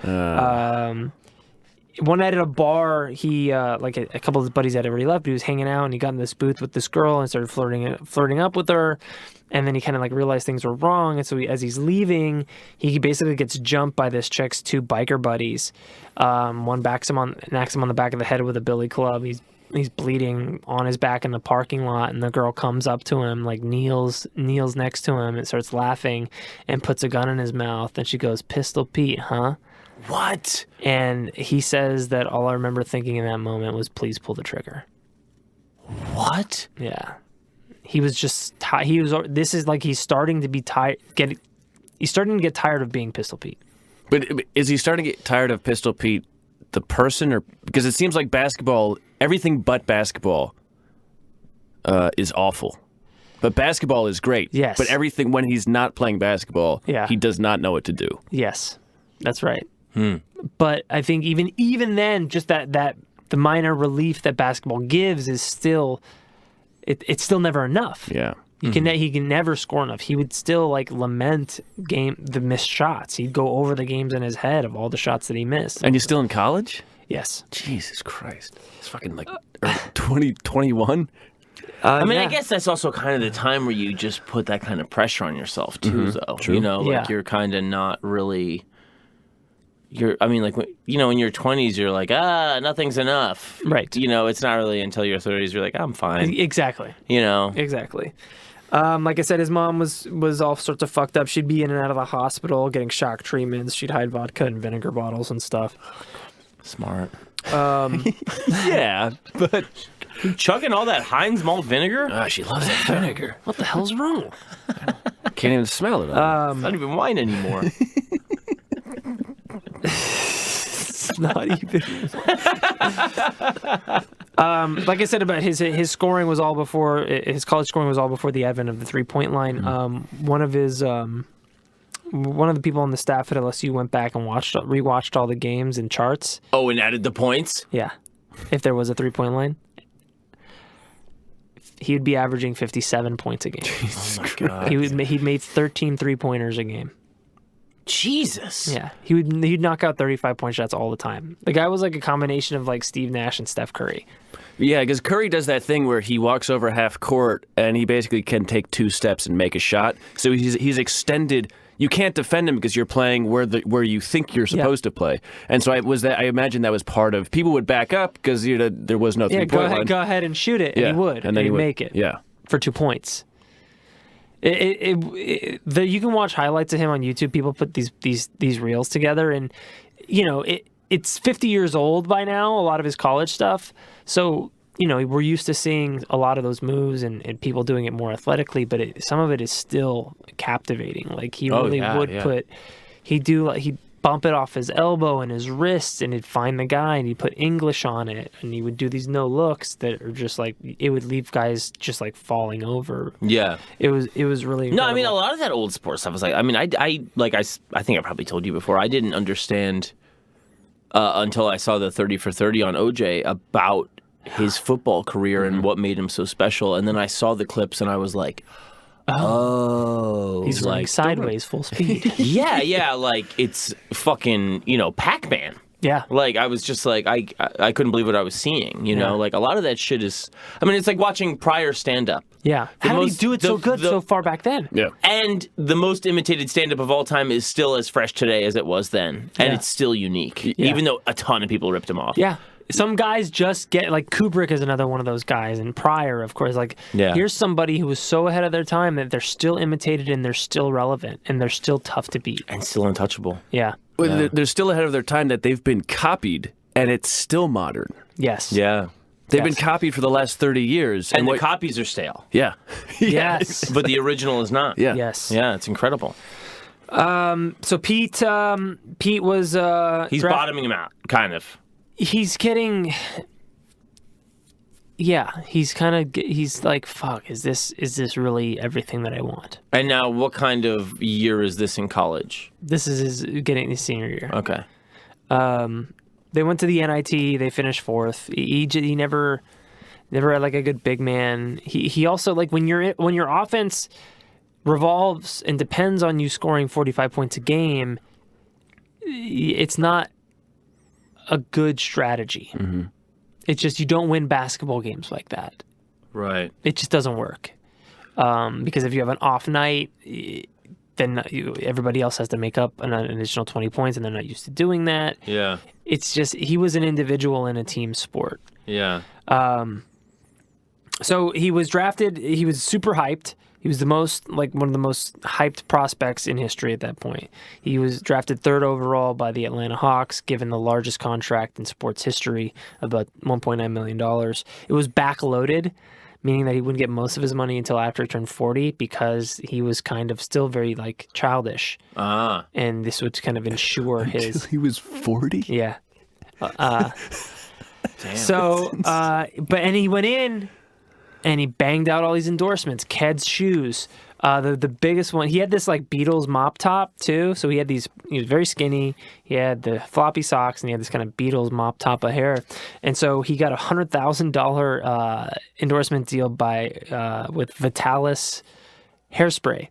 One night at a bar, he like a couple of his buddies had already left. But he was hanging out and he got in this booth with this girl and started flirting up with her. And then he kind of like realized things were wrong. And so as he's leaving, he basically gets jumped by this chick's 2 biker buddies. One knocks him on the back of the head with a billy club. He's bleeding on his back in the parking lot, and the girl comes up to him, like kneels next to him and starts laughing and puts a gun in his mouth. And she goes, "Pistol Pete, huh?" What? And he says that all I remember thinking in that moment was, "Please pull the trigger." What? Yeah. He was just this is like he's starting to be he's starting to get tired of being Pistol Pete. But is he starting to get tired of Pistol Pete, the person, or because it seems like basketball, everything but basketball, is awful. But basketball is great. Yes. But everything when he's not playing basketball, Yeah. he does not know what to do. Yes, that's right. But I think even then, just that the minor relief that basketball gives is still. It's still never enough. Yeah. He can never score enough. He would still like lament the missed shots. He'd go over the games in his head of all the shots that he missed. And he's still in college? Yes. Jesus Christ. It's fucking like 2021. I mean, yeah. I guess that's also kind of the time where you just put that kind of pressure on yourself too, though. True. You know, like Yeah. you're kind of not really. I mean, like, in your 20s, you're like, nothing's enough. Right. It's not really until your 30s you're like, I'm fine. Exactly. Exactly. Like I said, his mom was all sorts of fucked up. She'd be in and out of the hospital getting shock treatments. She'd hide vodka and vinegar bottles and stuff. Smart. Yeah, but Chugging all that Heinz malt vinegar? she loves that vinegar. What the hell's wrong? Can't even smell it. It's not even wine anymore. It's not even. Like I said about his scoring was all before his college scoring was all before the advent of the 3-point line. One of the people on the staff at LSU went back and rewatched all the games and charts. Oh, and added the points? Yeah, if there was a 3-point line, he would be averaging 57 points a game. Oh my God. He'd made 13 3-pointers a game. Jesus. Yeah, he'd knock out 35-point shots all the time. The guy was like a combination of like Steve Nash and Steph Curry. Yeah, because Curry does that thing where he walks over half court and he basically can take 2 steps and make a shot. So he's extended. You can't defend him because you're playing where you think you're supposed to play. And so I imagine that was part of. People would back up because there was no 3-point line. Go ahead and shoot it, and he would, and then he'd make it. Yeah, for 2 points. You can watch highlights of him on YouTube. People put these reels together, and it's 50 years old by now. A lot of his college stuff, so we're used to seeing a lot of those moves and people doing it more athletically. But some of it is still captivating. Like he he'd bump it off his elbow and his wrist, and he'd find the guy and he'd put English on it, and he would do these no looks that are just like it would leave guys just like falling over. Yeah, it was really incredible. No, I mean a lot of that old sports stuff was like, I mean, I think I probably told you before, I didn't understand until I saw the 30 for 30 on OJ about his football career and what made him so special, and then I saw the clips and I was like, he's running sideways full speed. yeah, like it's fucking, Pac-Man. Yeah. Like, I was just like, I couldn't believe what I was seeing, you know? Like, a lot of that shit is, I mean, it's like watching Pryor stand-up. Yeah. How did he do it so good so far back then? Yeah. And the most imitated stand-up of all time is still as fresh today as it was then. And Yeah. it's still unique, Yeah. even though a ton of people ripped him off. Yeah. Some guys just get, like, Kubrick is another one of those guys, and Pryor, of course. Like, here's somebody who was so ahead of their time that they're still imitated and they're still relevant and they're still tough to beat. And still untouchable. Yeah. Well, they're still ahead of their time that they've been copied, and it's still modern. Yes. Yeah. They've been copied for the last 30 years. And the copies are stale. Yeah. Yes. But the original is not. Yeah. Yes. Yeah, it's incredible. So Pete was He's bottoming him out, kind of. He's getting. Yeah, he's like, fuck, is this really everything that I want? And now, what kind of year is this in college? This is getting his senior year. Okay. They went to the NIT. They finished fourth. He never had like a good big man. He also, like, when your offense revolves and depends on you scoring 45 points a game, it's not a good strategy. Mm-hmm. It's just you don't win basketball games like that. Right. It just doesn't work. Because if you have an off night, then everybody else has to make up an additional 20 points, and they're not used to doing that. Yeah. It's just, he was an individual in a team sport. Yeah. So he was drafted, he was super hyped. He was one of the most hyped prospects in history at that point. He was drafted 3rd overall by the Atlanta Hawks, given the largest contract in sports history, about $1.9 million. It was backloaded, meaning that he wouldn't get most of his money until after he turned 40, because he was kind of still very, like, childish. And this would kind of ensure his... He was 40? Yeah. Damn. So, and he went in and he banged out all these endorsements. Ked's shoes. The biggest one, he had this, like, Beatles mop top too. So he was very skinny. He had the floppy socks and he had this kind of Beatles mop top of hair. And so he got $100,000 endorsement deal with Vitalis hairspray.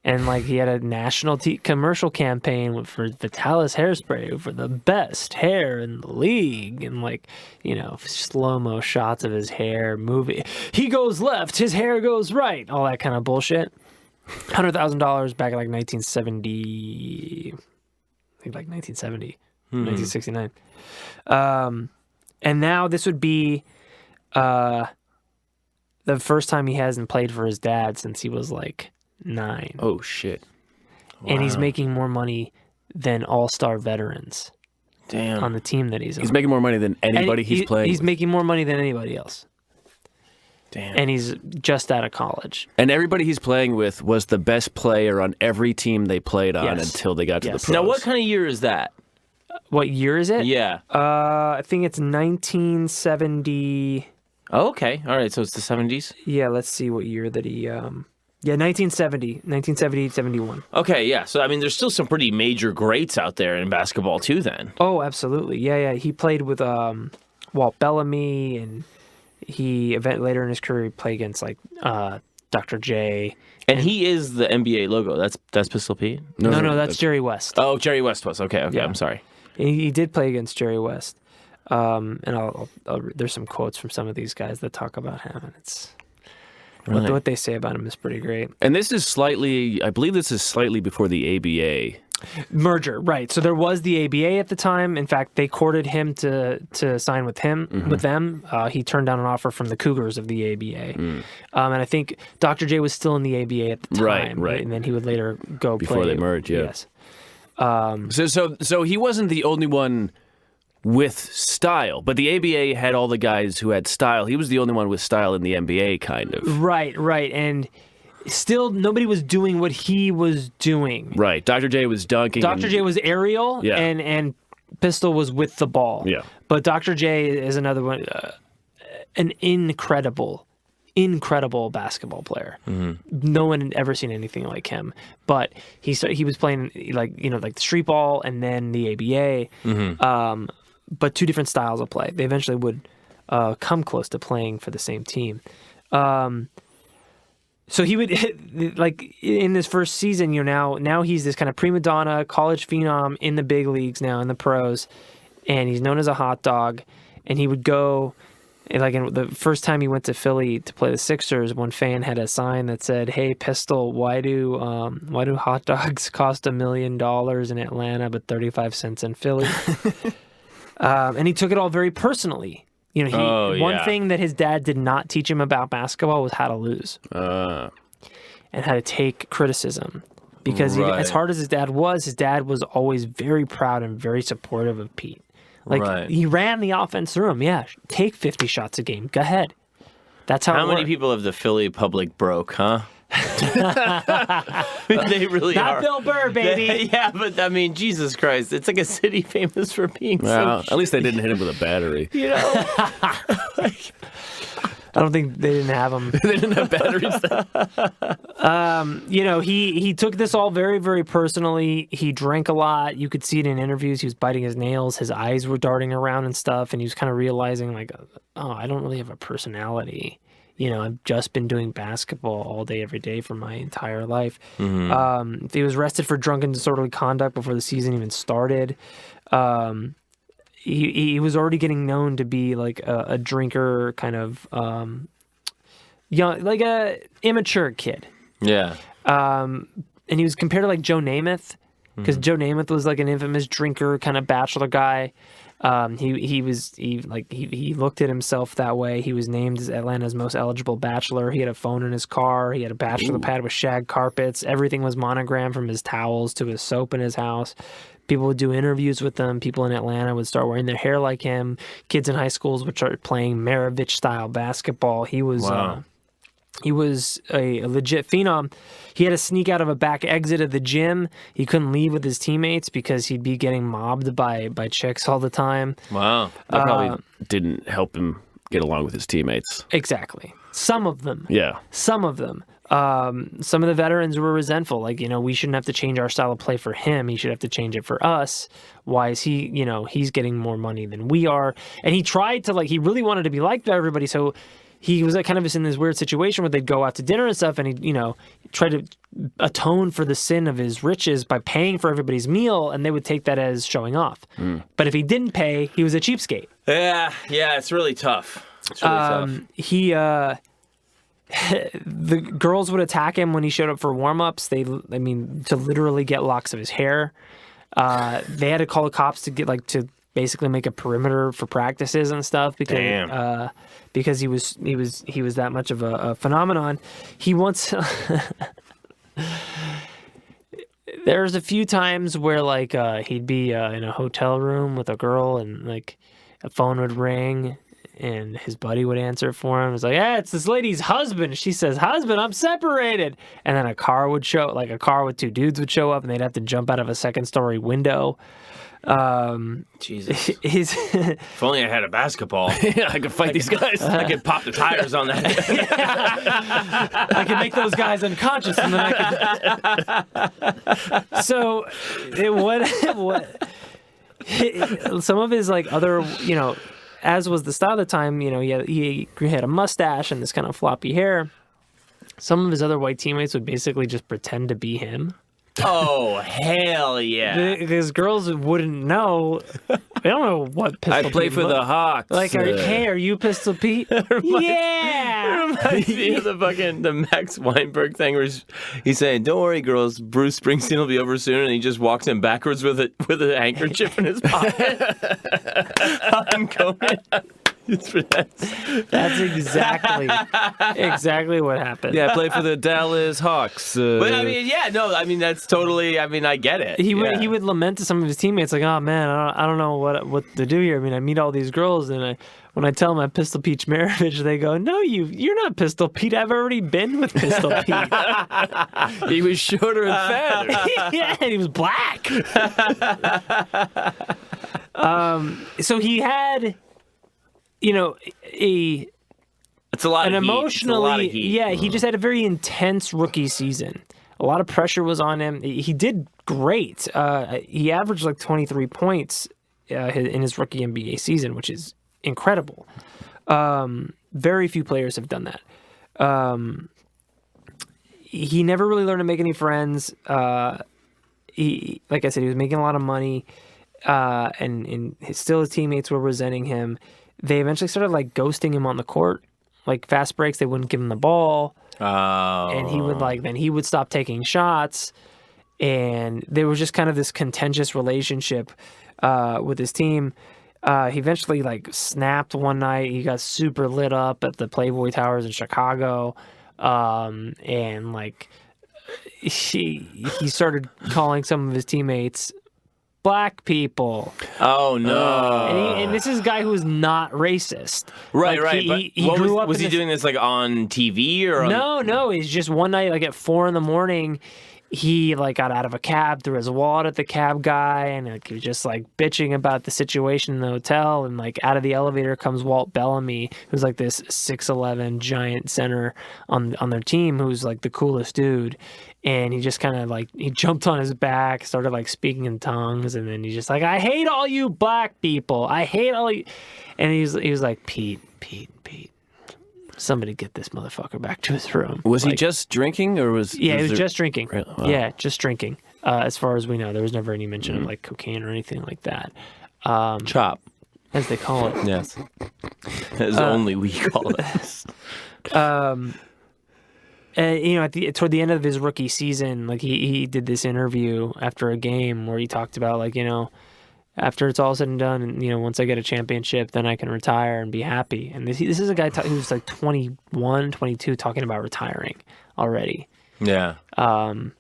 And, like, he had a national commercial campaign for Vitalis hairspray for the best hair in the league. And, like, slow-mo shots of his hair moving. He goes left, his hair goes right. All that kind of bullshit. $100,000 back in, like, 1970. I think, like, 1970. 1969. And now this would be the first time he hasn't played for his dad since he was, like, 9. Oh, shit. And he's making more money than all-star veterans. Damn. On the team that he's on. He's making more money than anybody he's playing. He's making more money than anybody else. Damn. And he's just out of college. And everybody he's playing with was the best player on every team they played on until they got to the pros. Now, what kind of year is that? What year is it? Yeah. I think it's 1970. Oh, okay. All right. So it's the 70s? Yeah, let's see what year that he... Yeah, 1970, 71. Okay, yeah. So, I mean, there's still some pretty major greats out there in basketball, too, then. Oh, absolutely. Yeah. He played with Walt Bellamy, and later in his career, he played against, like, Dr. J. And he is the NBA logo. That's Pistol Pete? No, that's Jerry West. Oh, Jerry West was. Okay, Yeah. I'm sorry. He did play against Jerry West. And there's some quotes from some of these guys that talk about him, and it's... Really? What they say about him is pretty great. And I believe this is slightly before the ABA. Merger, right. So there was the ABA at the time. In fact, they courted him to sign with them. He turned down an offer from the Cougars of the ABA. And I think Dr. J was still in the ABA at the time. Right. And then he would later go Before play. they merged, yeah. Yes. So he wasn't the only one with style, but the ABA had all the guys who had style. He was the only one with style in the NBA, kind of. Right. And still, nobody was doing what he was doing. Right. Dr. J was dunking. Dr. J was aerial, Yeah. and Pistol was with the ball. Yeah. But Dr. J is another one, an incredible basketball player. Mm-hmm. No one had ever seen anything like him. But he was playing like the street ball and then the ABA. Mm-hmm. But two different styles of play. They eventually would come close to playing for the same team. So he would hit, like, in his first season, now he's this kind of prima donna, college phenom in the big leagues now, in the pros. and he's known as a hot dog. And he would go, like the first time he went to Philly to play the Sixers, one fan had a sign that said, "Hey, Pistol, why do hot dogs cost $1 million in Atlanta but 35 cents in Philly?" And he took it all very personally. You know, one thing that his dad did not teach him about basketball was how to lose and how to take criticism. Because as hard as his dad was always very proud and very supportive of Pete. Like, he ran the offense through him. Yeah, take 50 shots a game. Go ahead. That's how many people have the Philly public broke, huh? They really Not are. Bill Burr, baby. Yeah, but I mean, Jesus Christ. It's like a city famous for being so... At least they didn't hit him with a battery. You know? I don't think they didn't have them. They didn't have batteries then. You know, he took this all very, very personally. He drank a lot. You could see it in interviews. He was biting his nails. His eyes were darting around and stuff. And he was kind of realizing, like, oh, I don't really have a personality. You know, I've just been doing basketball all day, every day for my entire life. Mm-hmm. He was arrested for drunken disorderly conduct before the season even started. He was already getting known to be like a drinker, kind of young, like a immature kid. Yeah. And he was compared to like Joe Namath, because Joe Namath was like an infamous drinker, kind of bachelor guy. He looked at himself that way. He was named as Atlanta's most eligible bachelor. He had a phone in his car. He had a bachelor pad with shag carpets. Everything was monogrammed, from his towels to his soap in his house. People would do interviews with him. People in Atlanta would start wearing their hair like him. Kids in high schools would start playing Maravich style basketball. He was a legit phenom. He had to sneak out of a back exit of the gym. He couldn't leave with his teammates because he'd be getting mobbed by chicks all the time. Wow. That probably didn't help him get along with his teammates. Exactly. Some of them. Yeah. Some of them. Some of the veterans were resentful. Like, you know, we shouldn't have to change our style of play for him. He should have to change it for us. Why is he, you know, he's getting more money than we are. And he tried to, like, he really wanted to be liked by everybody. So he was like kind of in this weird situation where they'd go out to dinner and stuff, and he, you know, tried to atone for the sin of his riches by paying for everybody's meal, and they would take that as showing off. But if he didn't pay, he was a cheapskate. Yeah, it's really tough. It's really tough. The girls would attack him when he showed up for warm-ups. To literally get locks of his hair. They had to call the cops to get, like, to basically make a perimeter for practices and stuff because he was that much of a phenomenon. He once there's a few times where, like, he'd be in a hotel room with a girl, and, like, a phone would ring and his buddy would answer for him. It's like, "Yeah, it's this lady's husband." She says, "Husband, I'm separated." And then a car with two dudes would show up, and they'd have to jump out of a second-story window. Jesus. If only I had a basketball. Yeah, I could fight these guys. I could pop the tires on that. I could make those guys unconscious, and then I could. So, some of his, like, other, you know, as was the style of the time, you know, he had a mustache and this kind of floppy hair. Some of his other white teammates would basically just pretend to be him. Oh, hell yeah. Because girls wouldn't know. They don't know what Pistol Pete I play for the Hawks. Like, are you Pistol Pete? Yeah! Reminds me of the Max Weinberg thing where he's saying, "Don't worry, girls, Bruce Springsteen will be over soon," and he just walks in backwards with a handkerchief in his pocket. I'm going. That's exactly what happened. Yeah, I play for the Dallas Hawks. But I mean, that's totally. I mean, I get it. He would lament to some of his teammates, like, "Oh man, I don't know what to do here. I mean, I meet all these girls, and when I tell them I'm Pistol Pete Maravich, they go, 'No, you're not Pistol Pete. I've already been with Pistol Pete.'" He was shorter and fatter. Yeah, and he was black. So he had, you know, it's a lot an of heat. emotionally, It's a lot of heat. yeah, he just had a very intense rookie season. A lot of pressure was on him. He did great. He averaged like 23 points in his rookie NBA season, which is incredible. Very few players have done that. He never really learned to make any friends. Like I said, he was making a lot of money. still his teammates were resenting him. They eventually started like ghosting him on the court, like fast breaks. They wouldn't give him the ball, and he would stop taking shots, and there was just kind of this contentious relationship with his team. He eventually like snapped one night. He got super lit up at the Playboy Towers in Chicago, and like he started calling some of his teammates black people. Oh no! And this is a guy who is not racist. Right, Like, right. He But grew up. was in he this- doing this like on TV or? No. He's just one night, like at 4 a.m, he like got out of a cab, threw his wallet at the cab guy, and like, he was just like bitching about the situation in the hotel. And like out of the elevator comes Walt Bellamy, who's like this 6'11" giant center on their team, who's like the coolest dude. And he just kind of like he jumped on his back, started like speaking in tongues, and then he's just like, "I hate all you black people. I hate all you." And he was like, Pete. Somebody get this motherfucker back to his room. Was he Like, just drinking, or was? Yeah, he was there- just drinking. Really? Wow. Yeah, just drinking. As far as we know, there was never any mention of like cocaine or anything like that, Chop. as they call it. Yes. As only we call it. And, toward the end of his rookie season, like he did this interview after a game where he talked about like, after it's all said and done, and once I get a championship, then I can retire and be happy. And this is a guy who's like 21, 22, talking about retiring already. Yeah. And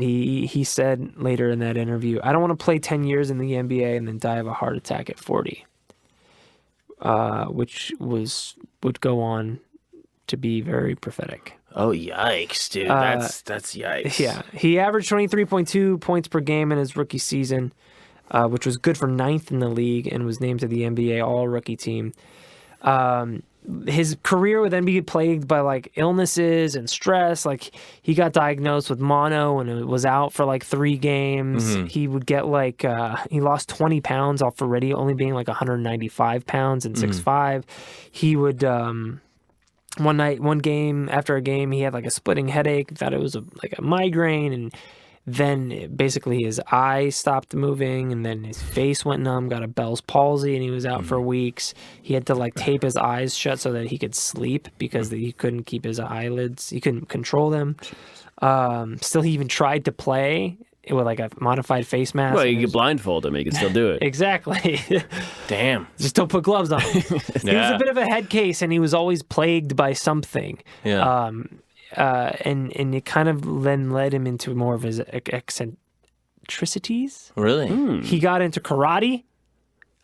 he said later in that interview, "I don't want to play 10 years in the NBA and then die of a heart attack at 40," which would go on to be very prophetic. Oh yikes, dude! That's yikes. Yeah, he averaged 23.2 points per game in his rookie season, which was good for 9th in the league, and was named to the NBA All-Rookie team. His career would then be plagued by like illnesses and stress. Like he got diagnosed with mono and was out for like 3 games. He would get like he lost 20 pounds off already only being like 195 pounds and 6'5". He would one game after a game, he had like a splitting headache, thought it was like a migraine, and then basically his eyes stopped moving, and then his face went numb, got a Bell's palsy, and he was out for weeks. He had to like tape his eyes shut so that he could sleep because he couldn't keep his eyelids, he couldn't control them. Still, he even tried to play with like a modified face mask. Well, you could blindfold him. He could still do it. Exactly. Damn. Just don't put gloves on. He was a bit of a head case, and he was always plagued by something. Yeah. And it kind of then led him into more of his eccentricities. Really? He got into karate.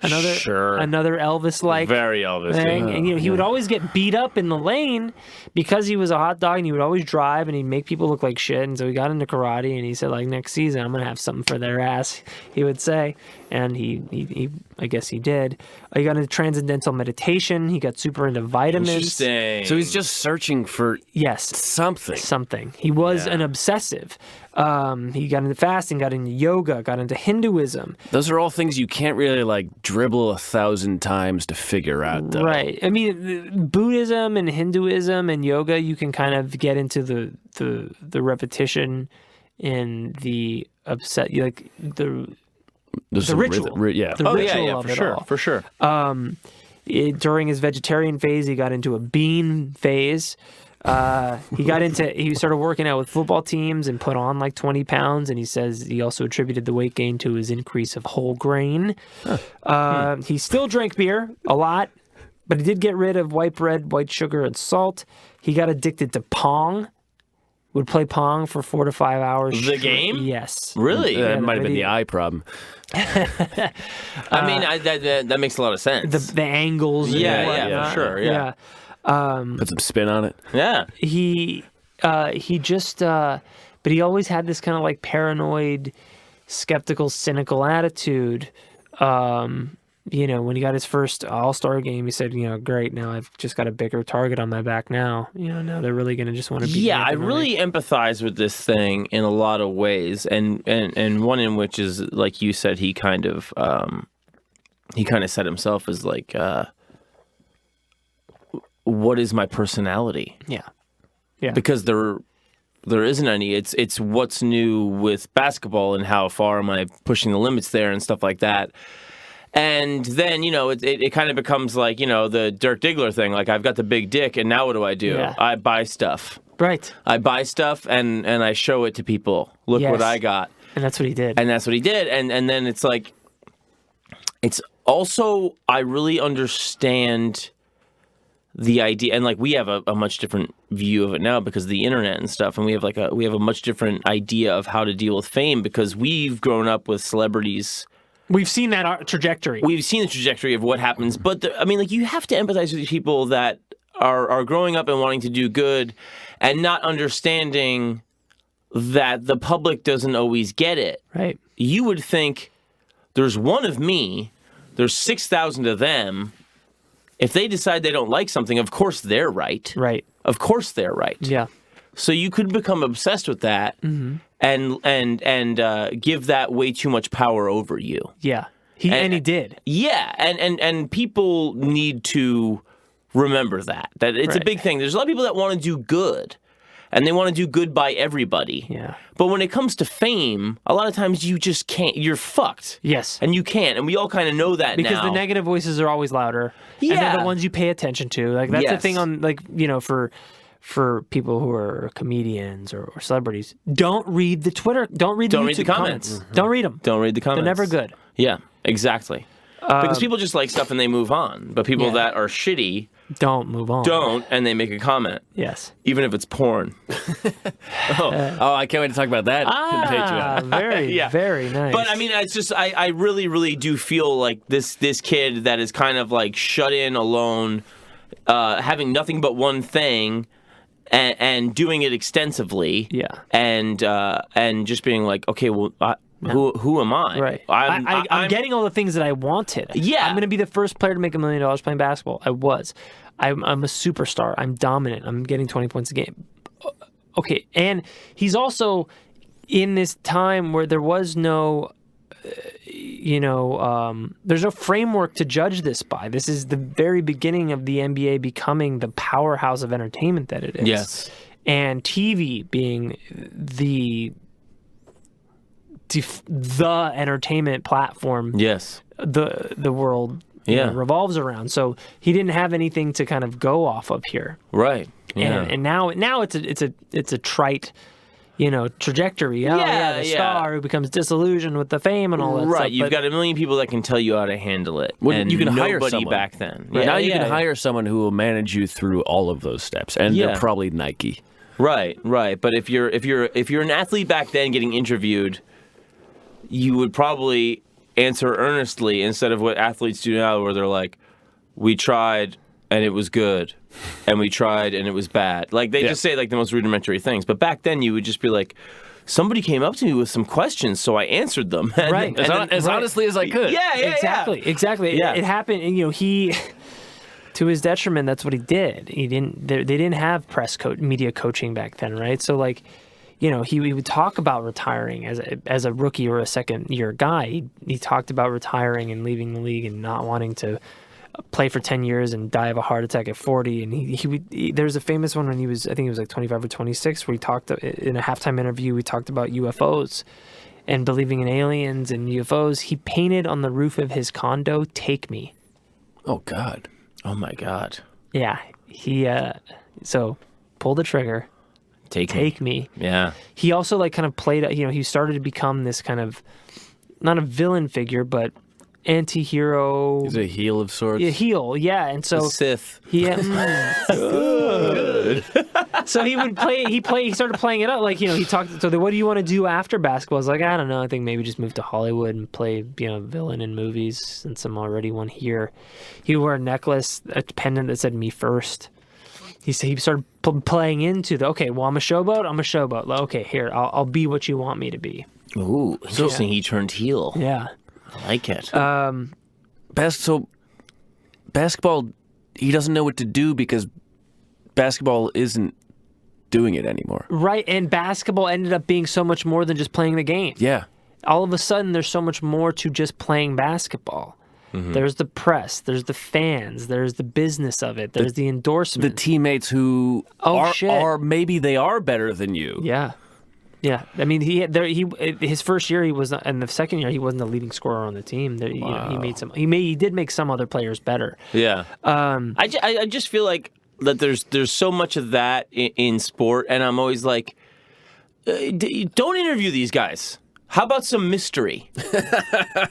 Another Elvis-like Very Elvis. thing. Yeah. And he would always get beat up in the lane because he was a hot dog, and he would always drive, and he'd make people look like shit. And so he got into karate, and he said, like, next season I'm gonna have something for their ass, he would say. And he I guess he did. He got into transcendental meditation. He got super into vitamins. Interesting. So he's just searching for something. He was an obsessive. He got into fasting, got into yoga, got into Hinduism. Those are all things you can't really like dribble 1,000 times to figure out, though. Right. I mean, Buddhism and Hinduism and yoga, you can kind of get into the repetition and the like the ritual. Yeah. The ritual of for it sure, all. for sure. During his vegetarian phase, he got into a bean phase. He started working out with football teams and put on like 20 pounds. And he says he also attributed the weight gain to his increase of whole grain. He still drank beer a lot, but he did get rid of white bread, white sugar, and salt. He got addicted to Pong. Would play Pong for 4 to 5 hours. The game? Yes. Really? That might have been the eye problem. I mean, that makes a lot of sense. The angles. and Yeah, whatnot. for sure. Yeah. Put some spin on it. Yeah. He just but he always had this kind of like paranoid, skeptical, cynical attitude. When he got his first All-Star game, he said, great, now I've just got a bigger target on my back now. Now they're really going to just want to beat me Yeah, up I and really empathize with this thing in a lot of ways, and one in which is, like you said, he kind of set himself as like, what is my personality? Yeah. Because they're there isn't any. It's what's new with basketball and how far am I pushing the limits there and stuff like that. And then, it kind of becomes like, the Dirk Diggler thing. Like, I've got the big dick, and now what do? Yeah. I buy stuff. Right. I buy stuff, and I show it to people. Look what I got. And that's what he did. And that's what he did. And then it's like, it's also, I really understand the idea, and like we have a much different view of it now because of the internet and stuff, and we have a much different idea of how to deal with fame because we've grown up with celebrities. We've seen that trajectory. We've seen the trajectory of what happens, but you have to empathize with people that are growing up and wanting to do good, and not understanding that the public doesn't always get it. Right. You would think there's one of me, there's 6,000 of them. If they decide they don't like something, of course they're right. Right. Of course they're right. Yeah. So you could become obsessed with that and give that way too much power over you. Yeah. He did. Yeah, and people need to remember that it's a big thing. There's a lot of people that want to do good, and they want to do good by everybody. Yeah. But when it comes to fame, a lot of times you just can't. You're fucked. Yes. And you can't, and we all kind of know that because now. the negative voices are always louder. And they're the ones you pay attention to. Like that's the thing on for people who are comedians or celebrities. Don't read the Twitter. Don't read the YouTube comments. Don't read them. Don't read the comments. They're never good. Yeah, exactly. Because people just like stuff and they move on. But people that are shitty don't move on. Don't, and they make a comment. Yes. Even if it's porn. I can't wait to talk about that in Patreon. Very, very nice. But I mean, it's just I really, really do feel like this kid that is kind of like shut in alone, having nothing but one thing, and doing it extensively. Yeah. And just being like, okay, well. Who am I? Right. I'm getting all the things that I wanted. Yeah. I'm going to be the first player to make $1 million playing basketball. I was. I'm a superstar. I'm dominant. I'm getting 20 points a game. Okay. And he's also in this time where there was no, there's no framework to judge this by. This is the very beginning of the NBA becoming the powerhouse of entertainment that it is. Yes. And TV being the entertainment platform the world revolves around. So he didn't have anything to kind of go off of here. Right. Yeah. And now it's a trite trajectory. The star who becomes disillusioned with the fame and all that stuff. Right. You've got a million people that can tell you how to handle it. And you can hire nobody someone back then. Right. Now you can hire someone who will manage you through all of those steps, and they're probably Nike. Right. But if you're an athlete back then getting interviewed, you would probably answer earnestly instead of what athletes do now, where they're like, "We tried and it was good, and we tried and it was bad." Like they just say like the most rudimentary things. But back then, you would just be like, "Somebody came up to me with some questions, so I answered them." Right. As honestly as I could. Exactly. Yeah. It happened, and he. To his detriment, that's what he did. They didn't have media coaching back then, right? So like. He would talk about retiring as a rookie or a second-year guy. He talked about retiring and leaving the league and not wanting to play for 10 years and die of a heart attack at 40. And there's a famous one when I think he was like 25 or 26, where he talked in a halftime interview. We talked about UFOs and believing in aliens and UFOs. He painted on the roof of his condo, "Take me." Oh God. Oh my God. Yeah. He so pull the trigger. Take me. Yeah. He also like kind of played, he started to become this kind of, not a villain figure, but anti-hero. He's a heel of sorts. Yeah, heel, yeah. And so Sith. Good. So he started playing it up. Like, he talked, so what do you want to do after basketball? I was like, I don't know. I think maybe just move to Hollywood and play, villain in movies since I'm already one here. He wore a necklace, a pendant that said "Me First." He started playing into I'm a showboat. Okay, here, I'll be what you want me to be. Ooh, interesting. He turned heel. Yeah. I like it. So basketball, he doesn't know what to do because basketball isn't doing it anymore. Right, and basketball ended up being so much more than just playing the game. Yeah. All of a sudden, there's so much more to just playing basketball. There's the press. There's the fans. There's the business of it. There's the endorsement. The teammates who are maybe they are better than you. Yeah. Yeah, I mean, his first year he was, and the second year he wasn't the leading scorer on the team. He made some. He did make some other players better. Yeah. I just feel like that there's so much of that in sport, and I'm always like, don't interview these guys. How about some mystery?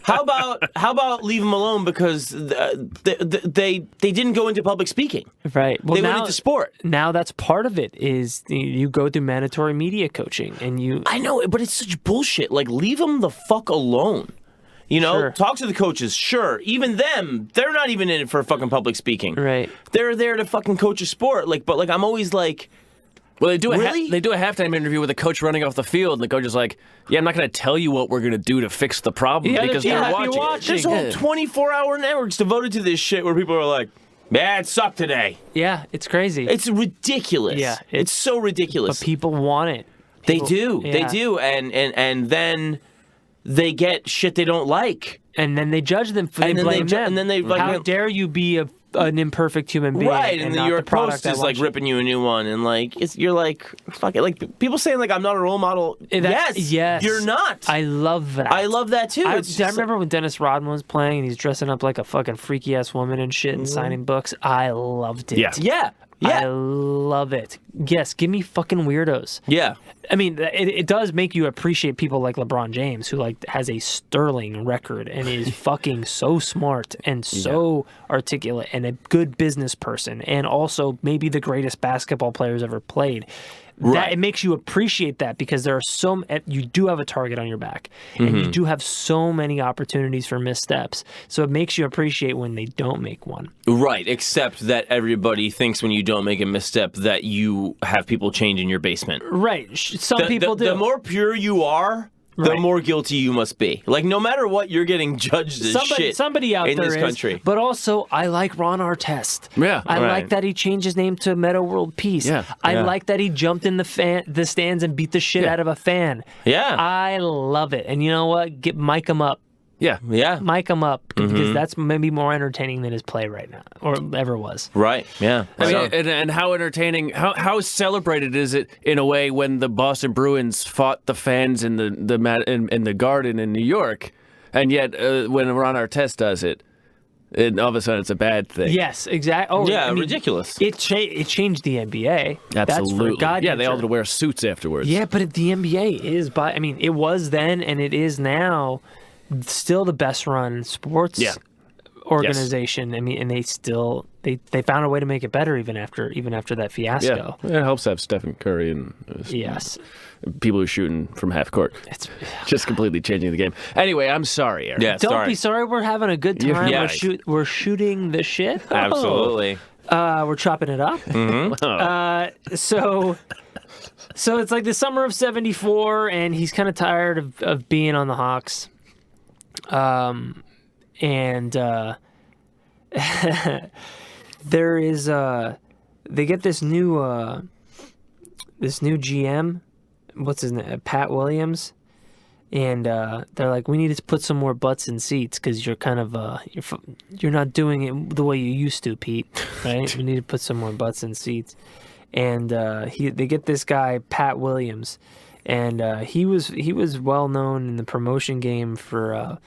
How about leave them alone because they didn't go into public speaking. Right. Well, they went into sport. Now that's part of it is you go through mandatory media coaching and you. I know, but it's such bullshit. Like, leave them the fuck alone. You know, Sure. Talk to the coaches. Sure, even them, they're not even in it for fucking public speaking. Right. They're there to fucking coach a sport. But I'm always like. Well, they do Really? they do a halftime interview with a coach running off the field, and the coach is like, "Yeah, I'm not going to tell you what we're going to do to fix the problem because they're they're happy watching." watching. There's whole 24-hour networks devoted to this shit where people are like, "Man, it sucked today." Yeah, it's crazy. It's ridiculous. Yeah, it's so ridiculous. But people want it. They do. Yeah. They do. And then they get shit they don't like. And then they judge them. They And then blame they them. and then they, like, how dare you be an imperfect human being? Right, and the not New York product Post that is like wants you. ripping you a new one, and like you're like, fuck it, like people saying like I'm not a role model. Yes, you're not. I love that. I love that too. I It's just remember when Dennis Rodman was playing and he's dressing up like a fucking freaky ass woman and shit and signing books. I loved it. Yeah. yeah, I yeah, love it. Yes, give me fucking weirdos. yeah. I mean, it does make you appreciate people like LeBron James, who like has a sterling record and is fucking so smart and so articulate and a good business person, and also maybe the greatest basketball players ever played. That Right. it makes you appreciate that because there are you do have a target on your back, and you do have so many opportunities for missteps. So it makes you appreciate when they don't make one. Right, except that everybody thinks when you don't make a misstep that you have people change in your basement. Right? Some people do. The more pure you are, the Right. more guilty you must be. Like, no matter what, you're getting judged as shit. Somebody out in there this is, country. but also I like Ron Artest. Yeah, I right. like that he changed his name to Meta World Peace. Yeah, I yeah. like that he jumped in the stands and beat the shit out of a fan. Yeah. I love it. And you know what? Mic him up. Yeah, Yeah. Mic him up because that's maybe more entertaining than his play right now or ever was. Right. Yeah. I So- mean, and how entertaining, how celebrated is it in a way when the Boston Bruins fought the fans in the Garden in New York, and yet when Ron Artest does it, all of a sudden it's a bad thing. Yes, exactly. Oh, yeah, I mean, ridiculous. It changed the NBA. Absolutely. That's for God. Yeah, they all had to wear suits afterwards. Yeah, but the NBA is it was then and it is now still the best run sports organization. I mean, and they still they found a way to make it better even after that fiasco. Yeah, it helps to have Stephen Curry and Yes. people who are shooting from half court. It's Just completely changing the game. Anyway, I'm sorry, Aaron. Yeah, Don't sorry. be sorry, we're having a good time. Yeah. We're shooting the shit. Absolutely. We're chopping it up. So it's like the summer of '74, and he's kind of tired of being on the Hawks. There is they get this new GM. What's his name? Pat Williams. And they're like, we need to put some more butts in seats because you're kind of you're not doing it the way you used to, Pete. Right? We need to put some more butts in seats. And they get this guy Pat Williams, and he was well known in the promotion game for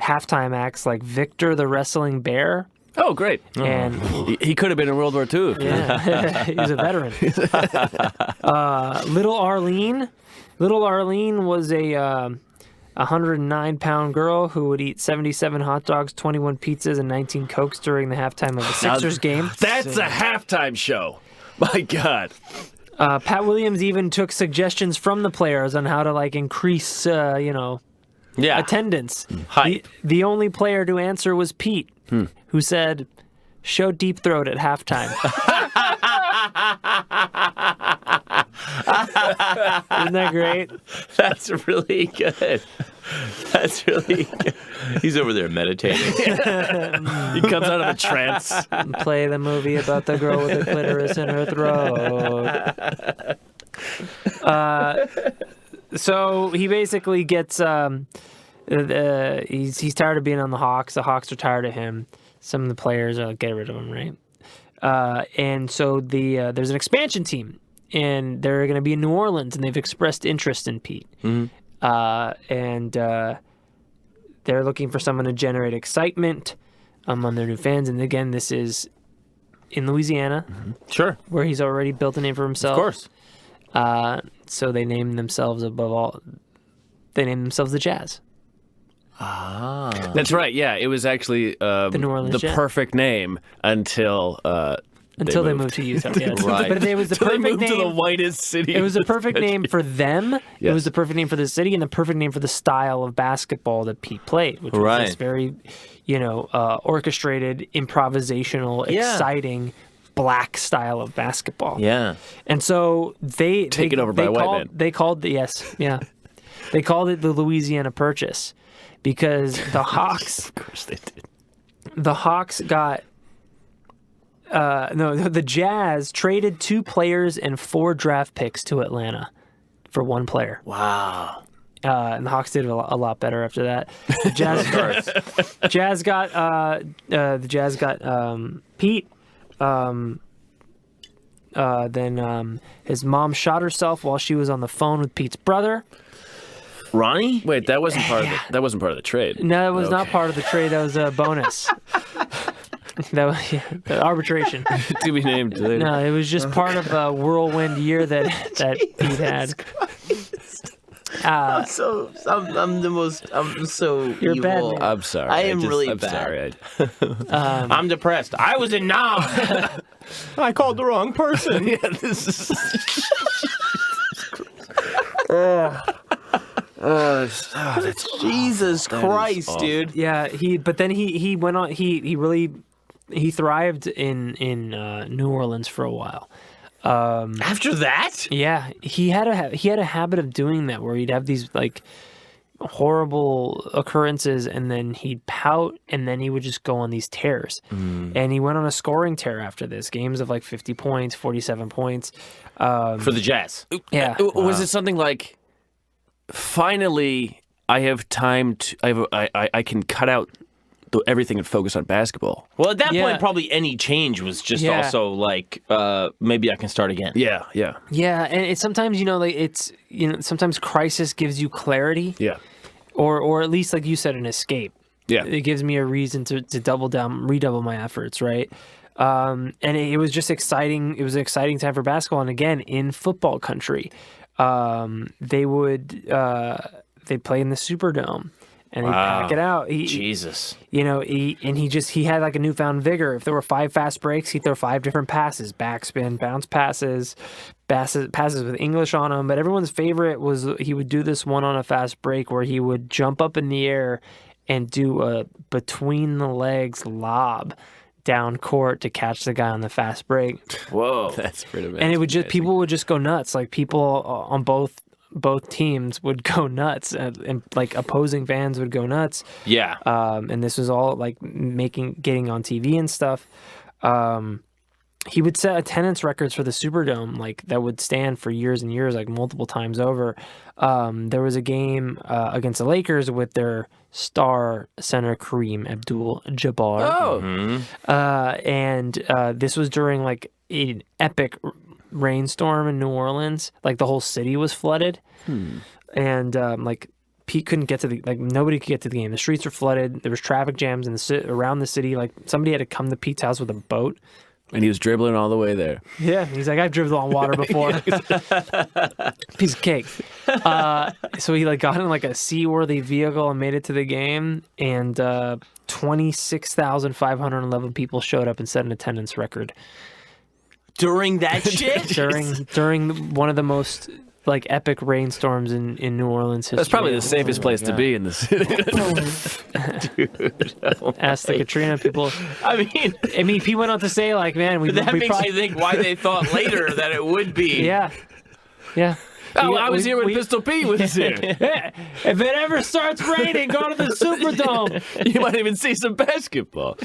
halftime acts like Victor the Wrestling Bear. Oh, great. And He could have been in World War II. yeah, he's a veteran. Little Arlene. Little Arlene was a 109-pound girl who would eat 77 hot dogs, 21 pizzas, and 19 Cokes during the halftime of a Sixers game. That's a halftime show. My God. Pat Williams even took suggestions from the players on how to increase, Yeah. attendance. Hype. The only player to answer was Pete, who said, "Show Deep Throat at halftime." Isn't that great? That's really good. That's really good. He's over there meditating. He comes out of a trance. Play the movie about the girl with the clitoris in her throat. So he basically gets He's tired of being on the Hawks. The Hawks are tired of him. Some of the players are like, get rid of him, right? And so there's an expansion team, and they're going to be in New Orleans, and they've expressed interest in Pete. And they're looking for someone to generate excitement among their new fans. And again, this is in Louisiana, Sure. where he's already built a name for himself. Of course. So they named themselves the Jazz. That's right. Yeah, it was actually The New Orleans the Jazz. perfect name until They moved to Utah. Yes. Right. But it was the Until they perfect moved to the name. whitest city. It was the perfect name for them. It Yes. was the perfect name for the city, and the perfect name for the style of basketball that Pete played, which was Right. this very, orchestrated, improvisational, exciting black style of basketball. Yeah. And so Taken over by a white man. They called They called it the Louisiana Purchase because the Hawks. Of course they did. The Hawks got. The Jazz traded 2 players and 4 draft picks to Atlanta for 1 player. Wow. And the Hawks did a lot better after that. The Jazz got Pete. Then his mom shot herself while she was on the phone with Pete's brother. Ronnie? Wait, that wasn't part of the trade. No, it was not Okay. part of the trade. That was a bonus. That was the arbitration. To be named later. No, it was just part of a whirlwind year that Pete had. I'm so You're evil. bad, man. I'm sorry. I am really I'm bad. sorry. I'm depressed. I was in Nam. I called the wrong person. Yeah, this is. Jesus Christ, awful. dude. Yeah, but then he went on. He thrived in New Orleans for a while. After that? Yeah, he had a habit of doing that where he'd have these like horrible occurrences and then he'd pout and then he would just go on these tears. And he went on a scoring tear after this, games of like 50 points, 47 points. For the Jazz. Yeah. Was it something like, finally, I have time to, I can cut out everything and focus on basketball? Well, at that Yeah. point, probably any change was just Yeah. also like, maybe I can start again. Yeah, yeah, Yeah, and it's sometimes sometimes crisis gives you clarity, yeah, or at least like you said, an escape. yeah. It gives me a reason to redouble my efforts, right? And it was just exciting. It was an exciting time for basketball, and again, in football country, they play in the Superdome. And he'd pack it out. Jesus. He had like a newfound vigor. If there were 5 fast breaks, he'd throw 5 different passes: backspin, bounce passes with English on them. But everyone's favorite was he would do this one on a fast break where he would jump up in the air and do a between the legs lob down court to catch the guy on the fast break. Whoa. That's pretty bad. And it would just people would just go nuts. Like people on both teams would go nuts, and like opposing fans would go nuts. Yeah. And this was all like getting on TV and stuff. He would set attendance records for the Superdome, like that would stand for years and years, like multiple times over. There was a game against the Lakers with their star center Kareem Abdul-Jabbar. And this was during like an epic rainstorm in New Orleans. Like the whole city was flooded. And like Pete couldn't get to nobody could get to the game. The streets were flooded. There was traffic jams around the city. Like somebody had to come to Pete's house with a boat. And he was dribbling all the way there. Yeah, he's like, I've driven on water before. Piece of cake. So he like got in like a seaworthy vehicle and made it to the game, and 26,511 people showed up and set an attendance record During that shit? during one of the most like epic rainstorms in New Orleans history. That's probably the safest place to be in the city. Ask the Katrina people. I mean, Pete went on to say like, man, that makes you think why they thought later that it would be. Yeah. Oh, I was here when Pistol Pete was here. If it ever starts raining, go to the Superdome. You might even see some basketball.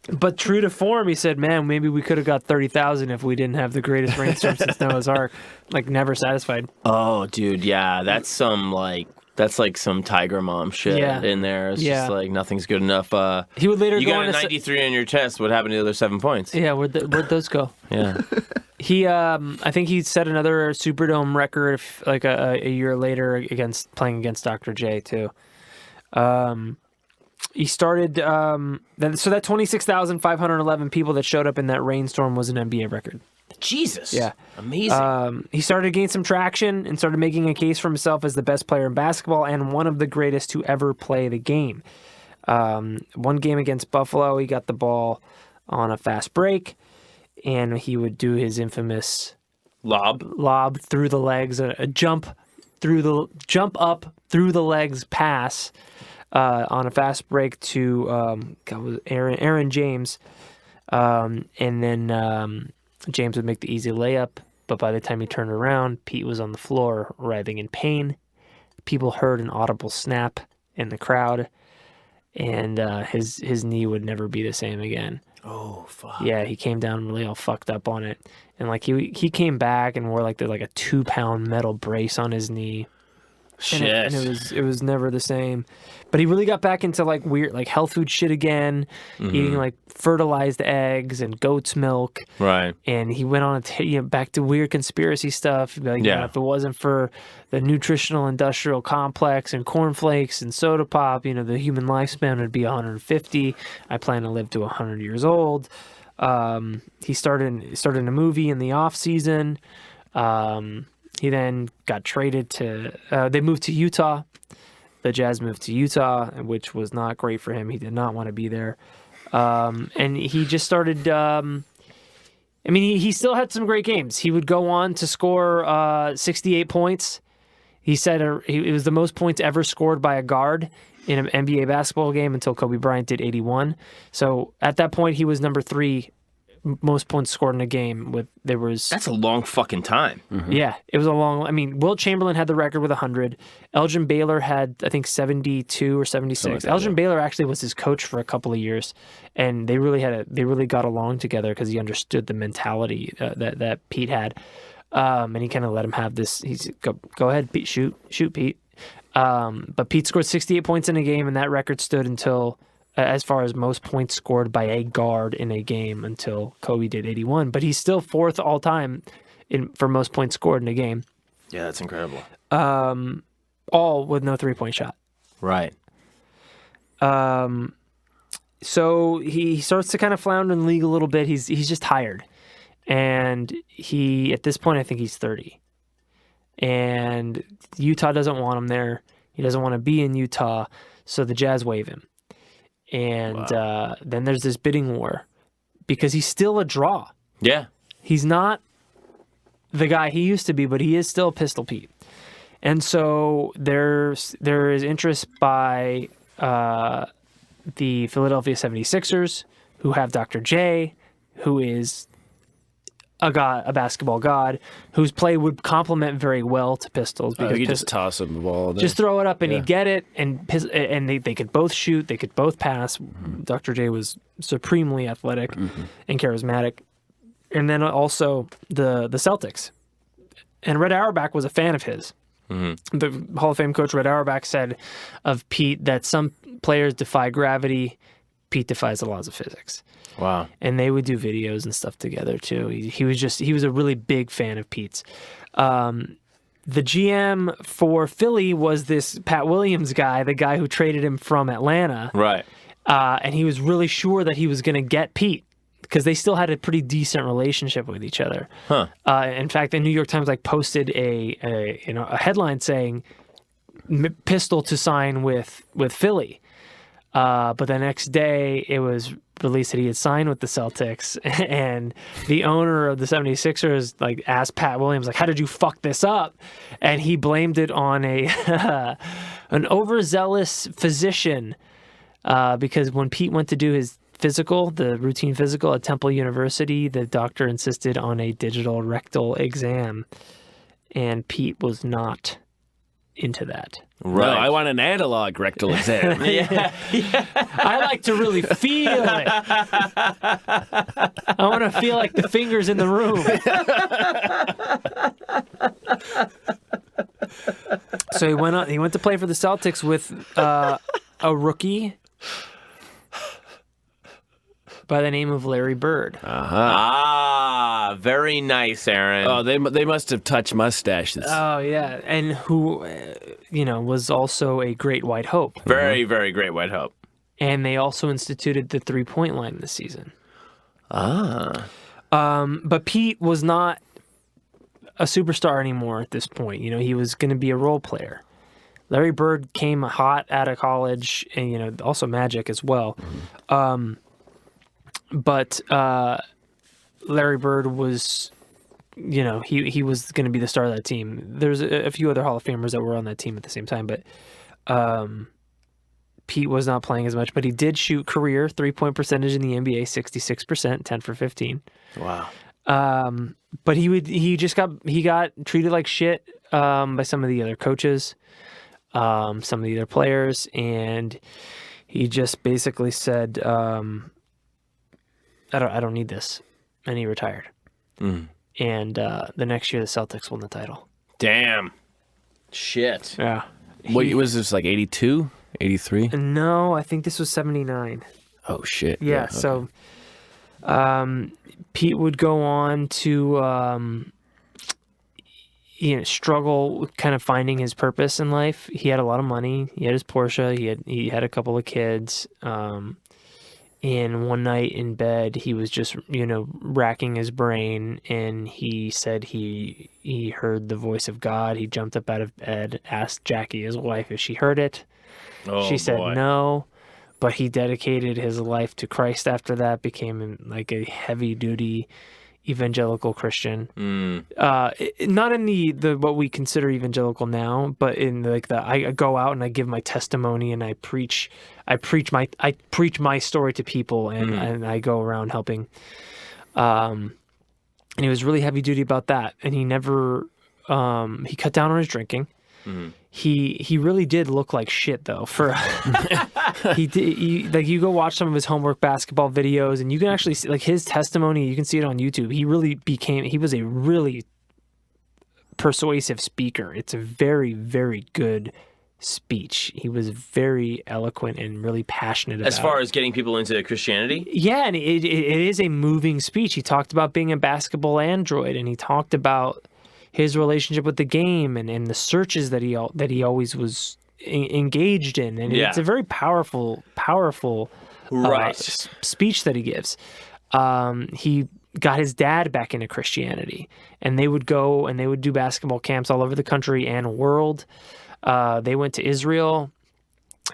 But true to form, he said, man, maybe we could have got 30,000 if we didn't have the greatest rainstorm since Noah's Ark. Like, never satisfied. Oh, dude, yeah, that's some like That's like some Tiger Mom shit in there. It's just like nothing's good enough. He would later you go got on a to 93 on your test. What happened to the other 7 points? Yeah, where'd those go? Yeah. He, I think he set another Superdome record like a year later playing against Dr. J too. He started so that 26,511 people that showed up in that rainstorm was an NBA record. Jesus. Yeah. Amazing. He started to gain some traction and started making a case for himself as the best player in basketball and one of the greatest to ever play the game. One game against Buffalo, he got the ball on a fast break, and he would do his infamous lob through the legs, a jump up through the legs pass on a fast break to Aaron James, and then James would make the easy layup. But by the time he turned around, Pete was on the floor writhing in pain. People heard an audible snap in the crowd, and his knee would never be the same again. Oh, fuck. Yeah, he came down really all fucked up on it. And like he came back and wore like a 2-pound metal brace on his knee. Shit. And it was never the same. But he really got back into like weird like health food shit again, eating like fertilized eggs and goat's milk. Right. And he went on back to weird conspiracy stuff. Like, if it wasn't for the nutritional industrial complex and cornflakes and soda pop, the human lifespan would be 150. I plan to live to 100 years old. He started a movie in the off season. He then got traded to. They moved to Utah. The Jazz moved to Utah, which was not great for him. He did not want to be there, and he just started. He still had some great games. He would go on to score 68 points. He said it was the most points ever scored by a guard in an NBA basketball game until Kobe Bryant did 81. So at that point, he was number 3 most points scored in a game. That's a long fucking time. Mm-hmm. Yeah, it was a long. Wilt Chamberlain had the record with 100. Elgin Baylor had, I think, 72 or 76. Elgin Baylor actually was his coach for a couple of years, and they really got along together because he understood the mentality that Pete had, and he kind of let him have this. He's go ahead, Pete, shoot, Pete. But Pete scored 68 points in a game, and that record stood until. As far as most points scored by a guard in a game until Kobe did 81. But he's still 4th all time for most points scored in a game. Yeah, that's incredible. All with no 3-point shot. Right. So he starts to kind of flounder in the league a little bit. He's just tired. And at this point, I think he's 30. And Utah doesn't want him there. He doesn't want to be in Utah. So the Jazz waive him. And then there's this bidding war because he's still a draw. Yeah. He's not the guy he used to be, but he is still Pistol Pete. And so there is interest by the Philadelphia 76ers, who have Dr. J, who is a basketball god, whose play would complement very well to Pistols. Because you could just toss him the ball. Just throw it up and he'd get it, and they could both shoot, they could both pass. Mm-hmm. Dr. J was supremely athletic and charismatic. And then also the Celtics. And Red Auerbach was a fan of his. Mm-hmm. The Hall of Fame coach Red Auerbach said of Pete that some players defy gravity, Pete defies the laws of physics. Wow. And they would do videos and stuff together too. He was a really big fan of Pete's. The GM for Philly was this Pat Williams guy, the guy who traded him from Atlanta. Right. And he was really sure that he was going to get Pete because they still had a pretty decent relationship with each other. Huh. In fact, the New York Times posted a headline saying Pistol to sign with Philly. But the next day, it was released that he had signed with the Celtics, and the owner of the 76ers asked Pat Williams, how did you fuck this up? And he blamed it on an overzealous physician, because when Pete went to do his physical, the routine physical at Temple University, the doctor insisted on a digital rectal exam, and Pete was not into that. Right. No, I want an analog rectal exam. Yeah. I like to really feel it. I want to feel like the fingers in the room. So he went to play for the Celtics with a rookie by the name of Larry Bird. Ah, very nice, Aaron. Oh, they must have touched mustaches. Oh yeah, and who was also a great White Hope. Very, very great White Hope. And they also instituted the 3-point line this season. But Pete was not a superstar anymore at this point. He was going to be a role player. Larry Bird came hot out of college, and also Magic as well. But Larry Bird was, he was going to be the star of that team. There's a few other Hall of Famers that were on that team at the same time, but Pete was not playing as much. But he did shoot career 3-point percentage in the NBA, 66%, 10 for 15. Wow. But he got treated like shit by some of the other coaches, some of the other players, and he just basically said, I don't need this, and he retired. And the next year the Celtics won the title. Damn. Shit. Yeah. What was this, like 82, 83? No, I think this was 79. Oh shit. Yeah. Okay. So, Pete would go on to, struggle with kind of finding his purpose in life. He had a lot of money. He had his Porsche. He had a couple of kids. And one night in bed, he was just, racking his brain, and he said he heard the voice of God. He jumped up out of bed, asked Jackie, his wife, if she heard it. She said no, but he dedicated his life to Christ after that, became like a heavy-duty evangelical Christian. Not in the what we consider evangelical now, but in like I go out and I give my testimony and I preach my story to people, and I go around helping. And he was really heavy duty about that, and he never he cut down on his drinking. He really did look like shit though. For you go watch some of his homework basketball videos, and you can actually see like his testimony. You can see it on YouTube. He was a really persuasive speaker. It's a very, very good speech. He was very eloquent and really passionate about as far as getting people into Christianity. Yeah, and it is a moving speech. He talked about being a basketball android, and he talked about his relationship with the game and the searches that he always was engaged in, and it's a very powerful speech that he gives. He got his dad back into Christianity, and they would go and they would do basketball camps all over the country and world. They went to Israel.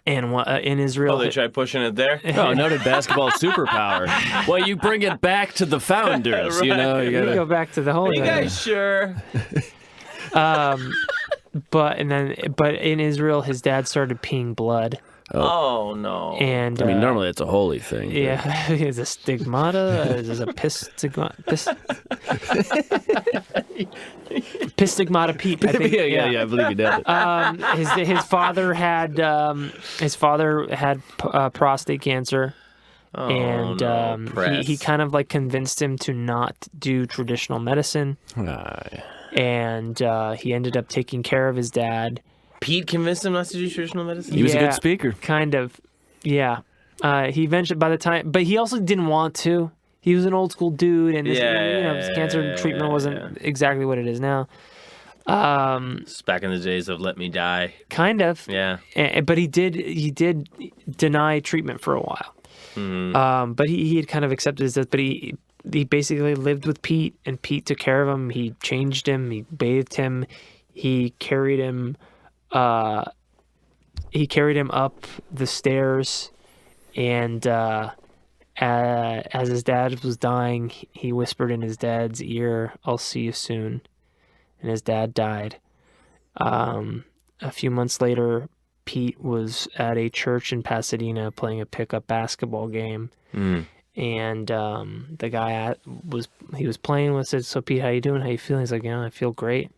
And in Israel... Oh, they tried pushing it there? Oh, noted basketball superpower. Well, you bring it back to the founders, Right. you know. You gotta... go back to the whole... Are you guys sure? But in Israel, his dad started peeing blood. Oh, no. And I mean, normally it's a holy thing. But... Yeah, is a stigmata? Is a pistigmata Pete? I think. yeah, I believe you did it. His father had prostate cancer. Oh, And no, press. he kind of like convinced him to not do traditional medicine. And he ended up taking care of his dad. Pete convinced him not to do traditional medicine? He was a good speaker. Kind of, yeah. He eventually, by the time, but he also didn't want to. He was an old school dude, and his cancer treatment wasn't exactly what it is now. It's back in the days of let me die. Kind of, Yeah. But he did deny treatment for a while. But he had kind of accepted his death. But he basically lived with Pete, and Pete took care of him. He changed him. He bathed him. He carried him. He carried him up the stairs, and as his dad was dying, he whispered in his dad's ear, "I'll see you soon." And his dad died. A few months later, Pete was at a church in Pasadena playing a pickup basketball game, and the guy he was playing with said, "So Pete, how you doing? How you feeling?" He's like, "I feel great."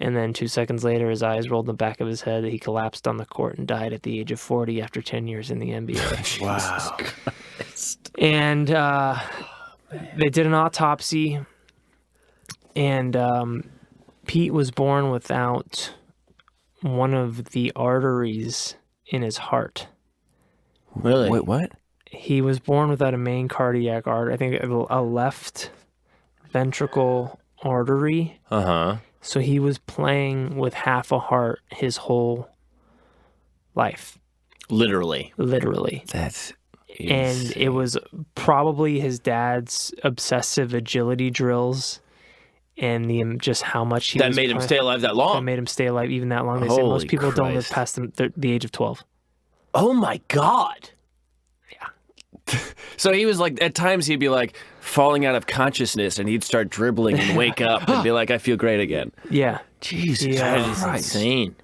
And then 2 seconds later, his eyes rolled in the back of his head. He collapsed on the court and died at the age of 40 after 10 years in the NBA. Wow. And they did an autopsy, and Pete was born without one of the arteries in his heart. Really? Wait, what? He was born without a main cardiac artery. I think a left ventricle artery. Uh-huh. So he was playing with half a heart his whole life. Literally. That's And it was probably his dad's obsessive agility drills and just how much he That was made him playing. stay alive that That long. made him stay alive even that long. They say Holy most people don't live Christ. past the age of 12. Oh my God. So he was like, at times he'd be like falling out of consciousness and he'd start dribbling and wake up and be like, I feel great again. Yeah. Jesus Yeah. That is insane.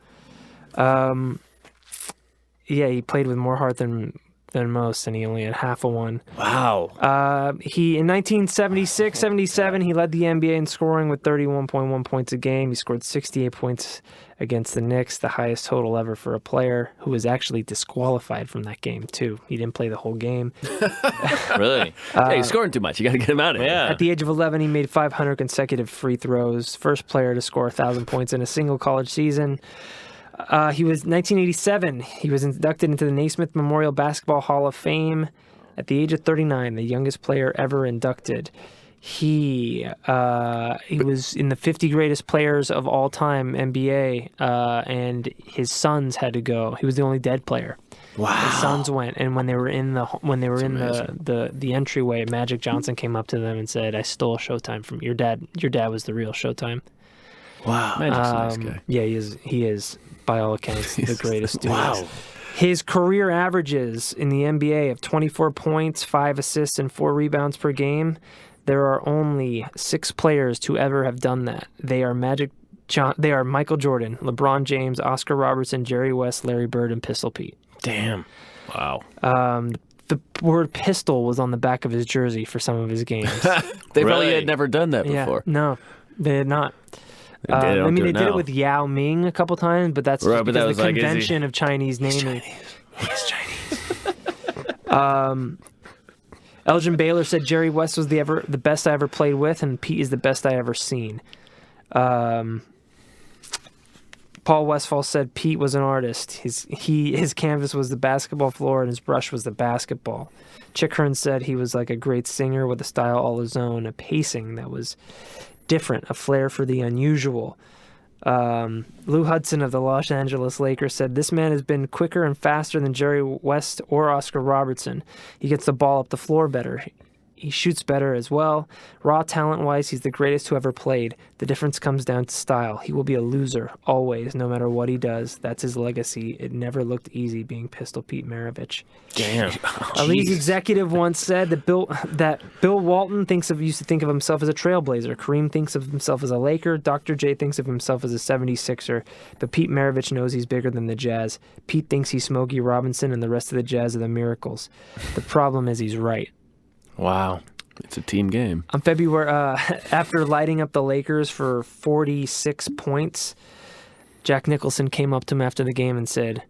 Yeah, he played with more heart than most, and he only had half a one. Wow. He in 1976-77, he led the NBA in scoring with 31.1 points a game. He scored 68 points against the Knicks, the highest total ever for a player who was actually disqualified from that game, too. He didn't play the whole game. Really? Hey, he's scoring too much. You got to get him out of here. Yeah. At the age of 11, he made 500 consecutive free throws. First player to score 1,000 points in a single college season. He was 1987. He was inducted into the Naismith Memorial Basketball Hall of Fame at the age of 39, the youngest player ever inducted. He was in the 50 greatest players of all time NBA, and his sons had to go. He was the only dead player. Wow. His sons went, and when they were in the entryway, Magic Johnson came up to them and said, "I stole Showtime from your dad. Your dad was the real Showtime." Wow. Magic's a nice guy. Yeah, he is by all accounts the greatest dude. Wow. His career averages in the NBA of 24 points, 5 assists, and 4 rebounds per game. There are only 6 players to ever have done that. They are Michael Jordan, LeBron James, Oscar Robertson, Jerry West, Larry Bird, and Pistol Pete. Damn. Wow. The word pistol was on the back of his jersey for some of his games. They probably Really? had never done that Yeah, before. no, they had not. They don't do they it did it now. with Yao Ming a couple times, but that's Right, just but that because was the like, is he- convention of Chinese naming. He's Chinese. Elgin Baylor said Jerry West was the best I ever played with, and Pete is the best I ever seen. Paul Westphal said Pete was an artist. His canvas was the basketball floor, and his brush was the basketball. Chick Hearn said he was like a great singer with a style all his own, a pacing that was different, a flair for the unusual. Lou Hudson of the Los Angeles Lakers said, "This man has been quicker and faster than Jerry West or Oscar Robertson. He gets the ball up the floor better. He shoots better as well. Raw talent-wise, he's the greatest who ever played. The difference comes down to style. He will be a loser, always, no matter what he does. That's his legacy. It never looked easy being Pistol Pete Maravich." Damn. A league executive once said that Bill Walton used to think of himself as a trailblazer. Kareem thinks of himself as a Laker. Dr. J thinks of himself as a 76er. But Pete Maravich knows he's bigger than the Jazz. Pete thinks he's Smokey Robinson, and the rest of the Jazz are the Miracles. The problem is he's right. Wow. It's a team game. On February, after lighting up the Lakers for 46 points, Jack Nicholson came up to him after the game and said,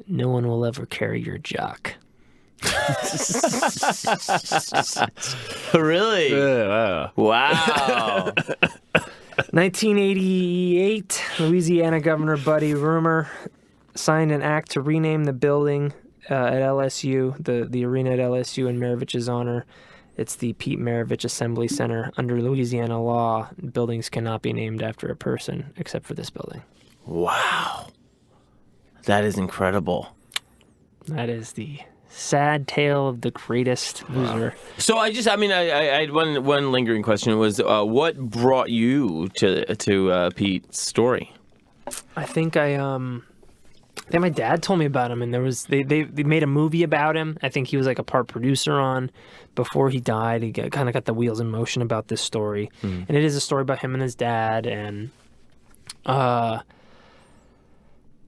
"No one will ever carry your jock." Really? Yeah, wow. Wow. 1988, Louisiana Governor Buddy Rumor signed an act to rename the building at LSU, the arena at LSU in Maravich's honor. It's the Pete Maravich Assembly Center. Under Louisiana law, buildings cannot be named after a person except for this building. Wow. That is incredible. That is the sad tale of the greatest loser. So I had one lingering question was what brought you to Pete's story? I think my dad told me about him, and they made a movie about him. I think he was like a part producer on before he died. He kind of got the wheels in motion about this story, and it is a story about him and his dad, and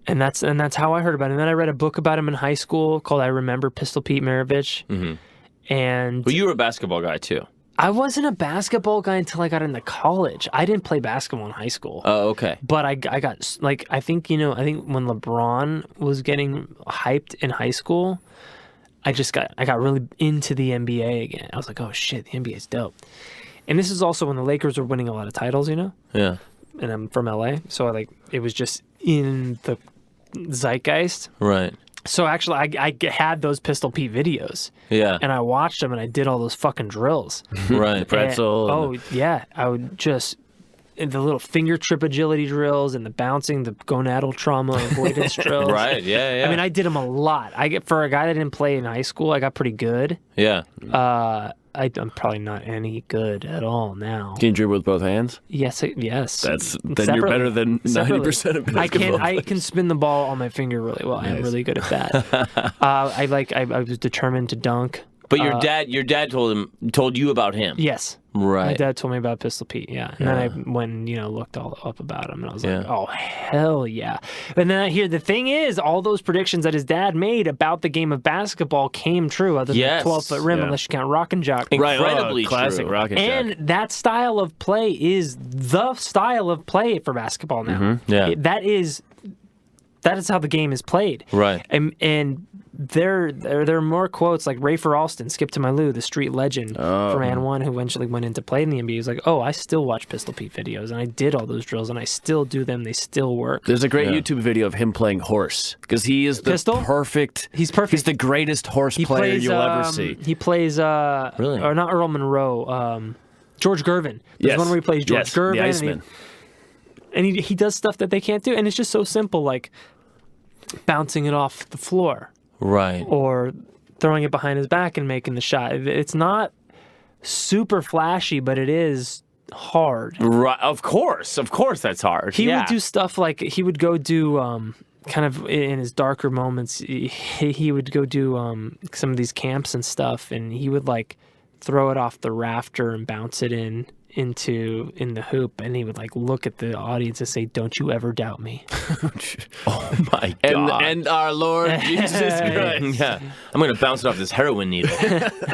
that's how I heard about him. And then I read a book about him in high school called "I Remember Pistol Pete Maravich," and Well, you were a basketball guy too. I wasn't a basketball guy until I got into college. I didn't play basketball in high school. Oh, okay. But I got, like, I think when LeBron was getting hyped in high school, I got really into the NBA again. I was like, oh shit, the NBA is dope. And this is also when the Lakers were winning a lot of titles, Yeah. and I'm from LA. So it was just in the zeitgeist. Right. So actually, I had those Pistol Pete videos. Yeah. And I watched them, and I did all those fucking drills. Right. The pretzel. And, yeah. I would just... And the little finger trip agility drills and the bouncing, the gonadal trauma avoidance drills. Right, yeah. I mean, I did them a lot. For a guy that didn't play in high school, I got pretty good. Yeah. I'm probably not any good at all now. Can you dribble with both hands? Yes. Then you're Separately. better than 90% of basketball. I can spin the ball on my finger really well. I'm really good at that. I was determined to dunk. But your dad told you about him. Yes. Right. My dad told me about Pistol Pete, yeah. And then I went and, looked all up about him, and I was like, oh, hell yeah. And then I hear the thing is, all those predictions that his dad made about the game of basketball came true, other than the 12-foot rim, unless you count Rock and Jock. Incredibly classic true. Rock and Jock. And that style of play is the style of play for basketball now. Mm-hmm. Yeah. That is how the game is played. Right. And there are more quotes like Rafer Alston, Skip to My Lou, the street legend from An 1 who eventually went into play in the NBA. He was like, I still watch Pistol Pete videos, and I did all those drills, and I still do them. They still work. There's a great YouTube video of him playing horse because he is the perfect. He's perfect. He's the greatest horse player you'll ever see. He plays really, or not Earl Monroe, George Gervin. There's one where he plays George Gervin, the Iceman. and he does stuff that they can't do, and it's just so simple, like bouncing it off the floor. Right. Or throwing it behind his back and making the shot. It's not super flashy, but it is hard. Right. Of course that's hard. He would do stuff like he would go do kind of in his darker moments. He would go do some of these camps and stuff, and he would like throw it off the rafter and bounce it in the hoop, and he would like look at the audience and say, "Don't you ever doubt me." Oh my God. And our Lord Jesus Christ. Yeah. I'm going to bounce it off this heroin needle.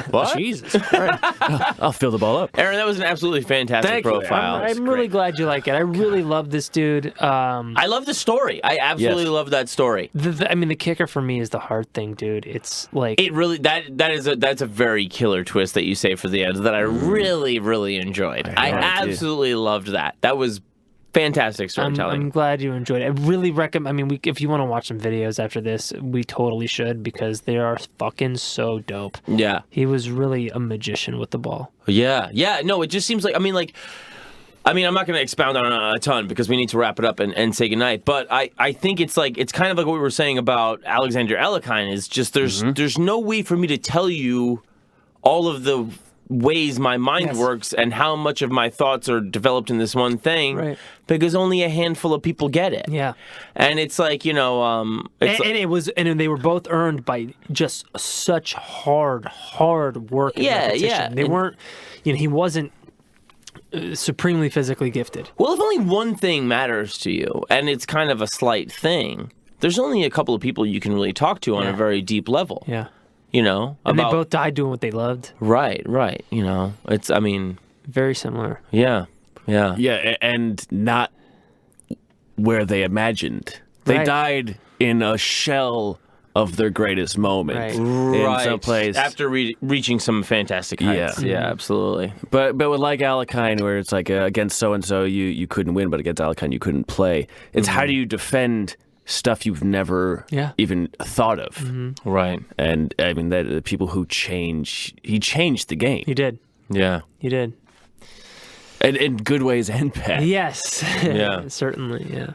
What? Jesus. I'll fill the ball up. Aaron, that was an absolutely fantastic Thank you. profile. I'm really glad you like it. I really love this dude. I love the story. I absolutely love that story. The kicker for me is the hard thing, dude. It's like It really that's a very killer twist that you say for the end that I really, really enjoyed. I absolutely loved that. That was fantastic storytelling. I'm glad you enjoyed it. I really recommend. I mean, if you want to watch some videos after this, we totally should because they are fucking so dope. Yeah. He was really a magician with the ball. Yeah. No, it just seems like I'm not going to expound on it a ton because we need to wrap it up and say goodnight. But I think it's kind of like what we were saying about Alexander Alekhine is just there's no way for me to tell you all of the ways my mind works and how much of my thoughts are developed in this one thing because only a handful of people get it. Yeah. And it's like, and they were both earned by just such hard work and repetition. They weren't, he wasn't supremely physically gifted. Well, if only one thing matters to you and it's kind of a slight thing, there's only a couple of people you can really talk to on a very deep level. Yeah. And they both died doing what they loved. Right. It's, very similar. Yeah, and not where they imagined. They died in a shell of their greatest moment. In some place. After reaching some fantastic heights. Yeah, absolutely. But with like Alekhine, where it's like against so-and-so, you couldn't win, but against Alekhine, you couldn't play. It's how do you defend stuff you've never even thought of. Right. And I mean, the people who he changed the game. He did. Yeah. He did. And in good ways and bad. Yes. Yeah. Certainly, yeah.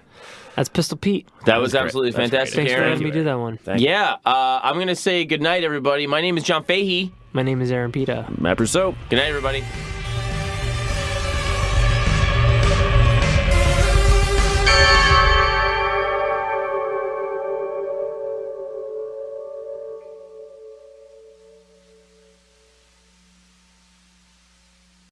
That's Pistol Pete. That was absolutely fantastic, Thanks for Aaron. letting me do that one. I'm going to say goodnight, everybody. My name is John Fahey. My name is Aaron Pita. Matt Brousseau. Good night, everybody.